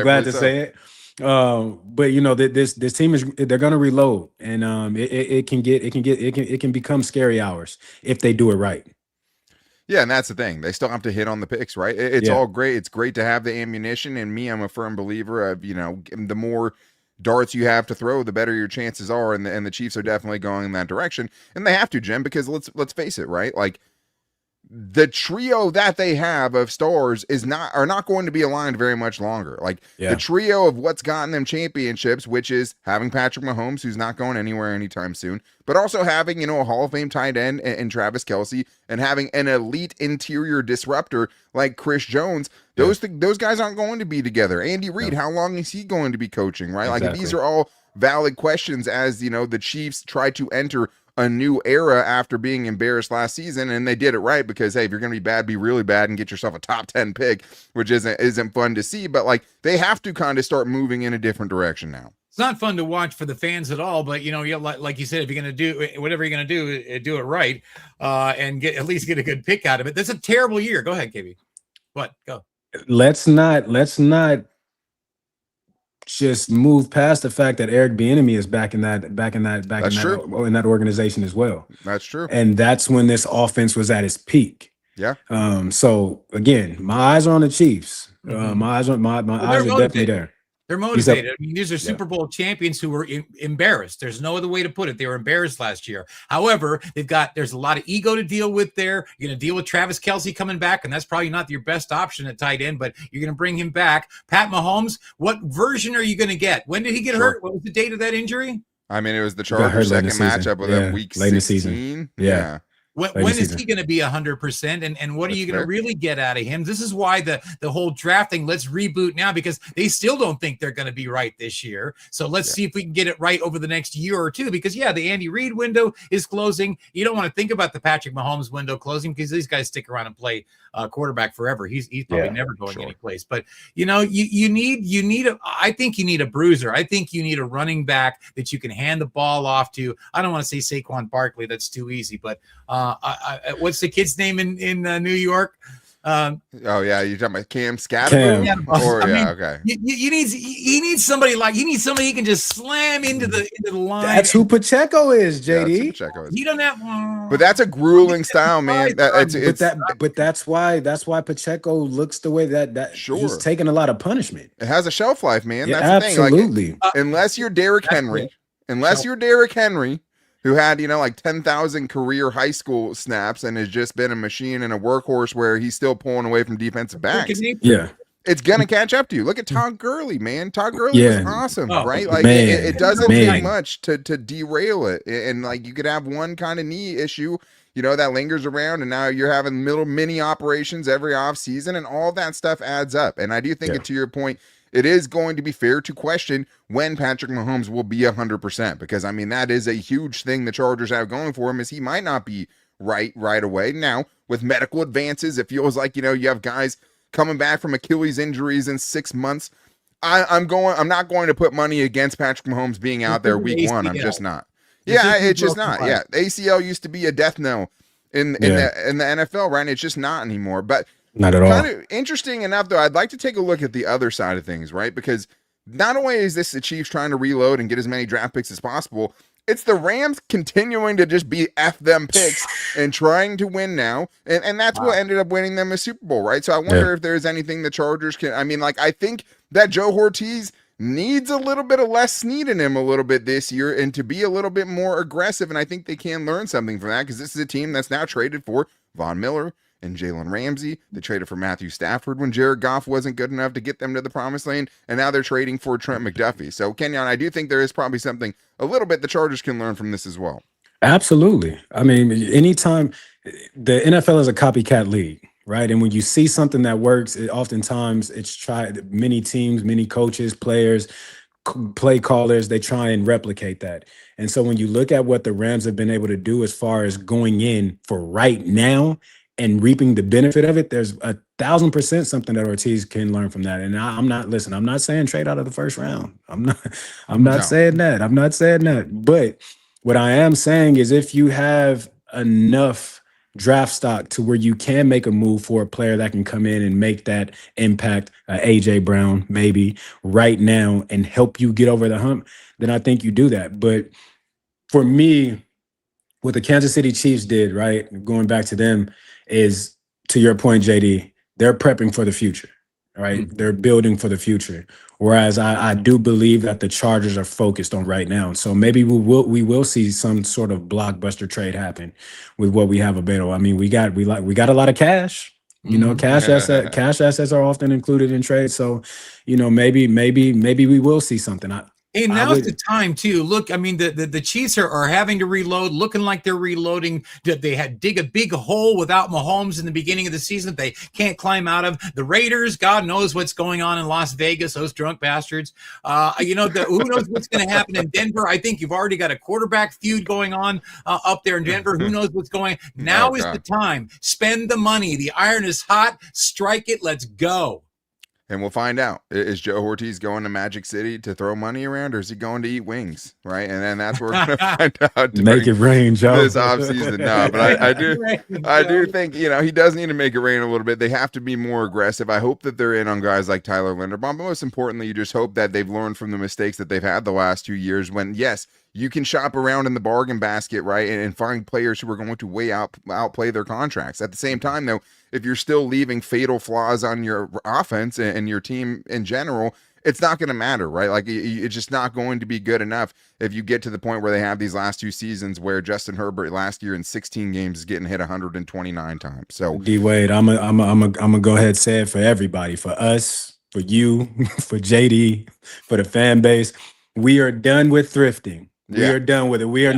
Speaker 3: glad to say it. But this team they're going to reload, and it can become scary hours if they do it right.
Speaker 1: Yeah, and that's the thing. They still have to hit on the picks, right? It's all great. It's great to have the ammunition, and I'm a firm believer of, the more darts you have to throw, the better your chances are, and the Chiefs are definitely going in that direction. And they have to, Jim, because let's face it, right? Like, the trio that they have of stars are not going to be aligned very much longer. Like the trio of what's gotten them championships, which is having Patrick Mahomes, who's not going anywhere anytime soon, but also having, a Hall of Fame tight end and Travis Kelce, and having an elite interior disruptor like Chris Jones. Those guys aren't going to be together. Andy Reid, how long is he going to be coaching, right?
Speaker 3: Exactly.
Speaker 1: Like, these are all valid questions as, the Chiefs try to enter a new era after being embarrassed last season, and they did it right because, hey, if you're going to be bad, be really bad and get yourself a top 10 pick, which isn't fun to see, but like, they have to kind of start moving in a different direction now.
Speaker 2: It's not fun to watch for the fans at all, but like you said, if you're going to do whatever you're going to do it right, and at least get a good pick out of it. That's a terrible year. Go ahead, KB. What? Go.
Speaker 3: Let's not just move past the fact that Eric Bieniemy is back in that organization as well.
Speaker 1: That's true.
Speaker 3: And that's when this offense was at its peak.
Speaker 1: Yeah.
Speaker 3: So again, my eyes are on the Chiefs. My eyes are definitely there.
Speaker 2: They're motivated. I mean, these are Super Bowl champions who were embarrassed. There's no other way to put it. They were embarrassed last year. However, there's a lot of ego to deal with there. You're going to deal with Travis Kelce coming back, and that's probably not your best option at tight end, but you're going to bring him back. Pat Mahomes, what version are you going to get? When did he get hurt? What was the date of that injury?
Speaker 1: I mean, it was the Chargers' second matchup with them week 16.
Speaker 3: Late in the season. Yeah.
Speaker 2: When is he going to be 100%? And what are you going to really get out of him? This is why the whole drafting, let's reboot now, because they still don't think they're going to be right this year. So let's see if we can get it right over the next year or two, because the Andy Reid window is closing. You don't want to think about the Patrick Mahomes window closing because these guys stick around and play quarterback forever. He's probably never going anyplace. But you need I think you need a bruiser. I think you need a running back that you can hand the ball off to. I don't want to say Saquon Barkley. That's too easy, but what's the kid's name in New York?
Speaker 1: You're talking about Cam Scatterbo? Okay.
Speaker 2: He needs somebody he can just slam into the line.
Speaker 3: That's who Pacheco is, JD.
Speaker 1: Pacheco is.
Speaker 2: He doesn't have,
Speaker 1: but that's a grueling style, man.
Speaker 3: But that's why Pacheco looks the way that he's taking a lot of punishment.
Speaker 1: It has a shelf life, man.
Speaker 3: Yeah,
Speaker 1: that's
Speaker 3: absolutely.
Speaker 1: The thing. Like, unless you're Derrick Henry, who had, like 10,000 career high school snaps and has just been a machine and a workhorse where he's still pulling away from defensive backs.
Speaker 3: Yeah.
Speaker 1: It's going to catch up to you. Look at Todd Gurley, man. Todd Gurley is awesome, right? Like, it doesn't take much to derail it. And like, you could have one kind of knee issue, that lingers around, and now you're having little mini operations every off season, and all that stuff adds up. And I do think, to your point, it is going to be fair to question when Patrick Mahomes will be 100%, because I mean, that is a huge thing the Chargers have going for him, is he might not be right away. Now, with medical advances, it feels like, you have guys coming back from Achilles injuries in 6 months. I'm not going to put money against Patrick Mahomes being out there week one. I'm just not. Yeah, it's just not. Yeah, ACL used to be a death knell in the NFL, right? It's just not anymore. But
Speaker 3: not at all.
Speaker 1: Kind of interesting enough, though, I'd like to take a look at the other side of things, right? Because not only is this the Chiefs trying to reload and get as many draft picks as possible, it's the Rams continuing to just be F them picks and trying to win now. And that's what ended up winning them a Super Bowl, right? So I wonder if there's anything the Chargers can, I think that Joe Hortiz needs a little bit of Les Snead in him a little bit this year and to be a little bit more aggressive. And I think they can learn something from that, because this is a team that's now traded for Von Miller and Jalen Ramsey. They traded for Matthew Stafford when Jared Goff wasn't good enough to get them to the promised land, and now they're trading for Trent McDuffie. So, Kenyon, I do think there is probably something a little bit the Chargers can learn from this as well.
Speaker 3: Absolutely. I mean, anytime the NFL is a copycat league, right? And when you see something that works, oftentimes it's tried. Many teams, many coaches, players, play callers, they try and replicate that. And so when you look at what the Rams have been able to do as far as going in for right now and reaping the benefit of it, there's 1,000% something that Ortiz can learn from that. And I'm not saying trade out of the first round. I'm not saying that. I'm not saying that. But what I am saying is, if you have enough draft stock to where you can make a move for a player that can come in and make that impact, AJ Brown maybe right now, and help you get over the hump, then I think you do that. But for me, what the Kansas City Chiefs did, right, going back to them, is, to your point, JD, they're prepping for the future, right? Mm-hmm. They're building for the future. Whereas I do believe that the Chargers are focused on right now. So maybe we will see some sort of blockbuster trade happen with what we have available. I mean, we got a lot of cash. Cash assets are often included in trades. So, maybe we will see something.
Speaker 2: Hey, now's the time too. Look, I mean, the Chiefs are having to reload, looking like they're reloading. They had dig a big hole without Mahomes in the beginning of the season that they can't climb out of. The Raiders, God knows what's going on in Las Vegas, those drunk bastards. Who knows what's going to happen in Denver? I think you've already got a quarterback feud going on up there in Denver. Who knows what's going on? Now is the time. Spend the money. The iron is hot. Strike it. Let's go.
Speaker 1: And we'll find out. Is Joe Hortiz going to Magic City to throw money around, or is he going to eat wings? Right. And then that's where we're going to find out.
Speaker 3: Make it rain, Joe.
Speaker 1: This offseason. No, but I do think, he does need to make it rain a little bit. They have to be more aggressive. I hope that they're in on guys like Tyler Linderbaum. But most importantly, you just hope that they've learned from the mistakes that they've had the last 2 years, when, yes, you can shop around in the bargain basket, right, and find players who are going to way outplay their contracts. At the same time, though, if you're still leaving fatal flaws on your offense and your team in general, it's not going to matter, right? Like, it's just not going to be good enough if you get to the point where they have these last 2 seasons where Justin Herbert last year in 16 games is getting hit 129 times. So,
Speaker 3: D-Wade, I'm gonna go ahead and say it for everybody, for us, for you, for JD, for the fan base. We are done with thrifting. We are done with it. We are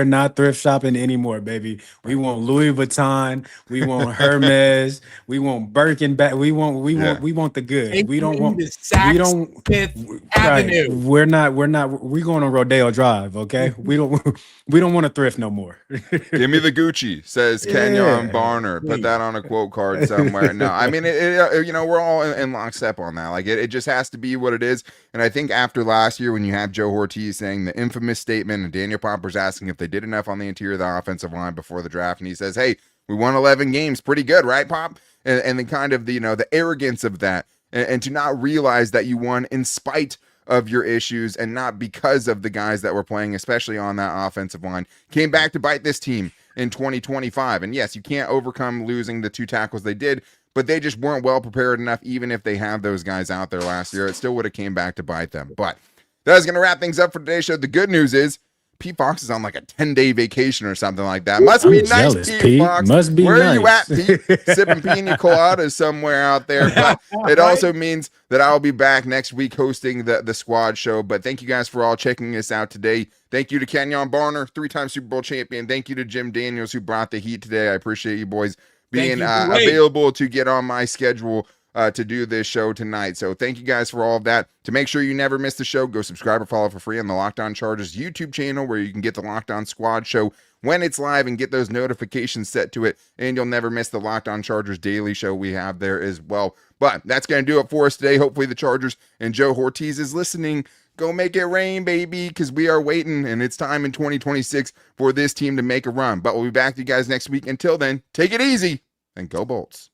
Speaker 3: not thrift shopping anymore, baby. We want Louis Vuitton. We want Hermes. We want Birkin back. We want the good. We don't want
Speaker 2: Fifth Avenue.
Speaker 3: We're going on Rodeo Drive, okay? We don't want to thrift no more.
Speaker 1: Give me the Gucci, says Kenyon Barner. Put that on a quote card somewhere. No, I mean, we're all in lockstep on that. Like, it just has to be what it is. And I think after last year, when you have Joe Hortiz saying the infamous statement, and Daniel Popper's asking if they did enough on the interior of the offensive line before the draft, and he says, hey, we won 11 games, pretty good, right, Pop? And then kind of the arrogance of that, and to not realize that you won in spite of your issues and not because of the guys that were playing, especially on that offensive line, came back to bite this team in 2025. And yes, you can't overcome losing the 2 tackles they did, but they just weren't well prepared enough. Even if they have those guys out there last year, it still would have came back to bite them. But that's going to wrap things up for today's show. The good news is Pete Fox is on like a 10-day vacation or something like that. Must be nice, Pete Fox.
Speaker 3: Must be
Speaker 1: Where
Speaker 3: nice.
Speaker 1: are you at, Pete? Sipping pina coladas somewhere out there. But it also means that I'll be back next week hosting the squad show. But thank you guys for all checking us out today. Thank you to Kenyon Barner, 3-time Super Bowl champion. Thank you to Jim Daniels, who brought the heat today. I appreciate you boys being available to get on my schedule to do this show tonight. So thank you guys for all of that. To make sure you never miss the show, go subscribe or follow for free on the Locked On Chargers YouTube channel, where you can get the Locked On Squad show when it's live and get those notifications set to it, and you'll never miss the Locked On Chargers daily show we have there as well. But that's going to do it for us today. Hopefully the Chargers and Joe Hortiz is listening. Go make it rain, baby, because we are waiting, and it's time in 2026 for this team to make a run. But we'll be back to you guys next week. Until then, take it easy and go Bolts.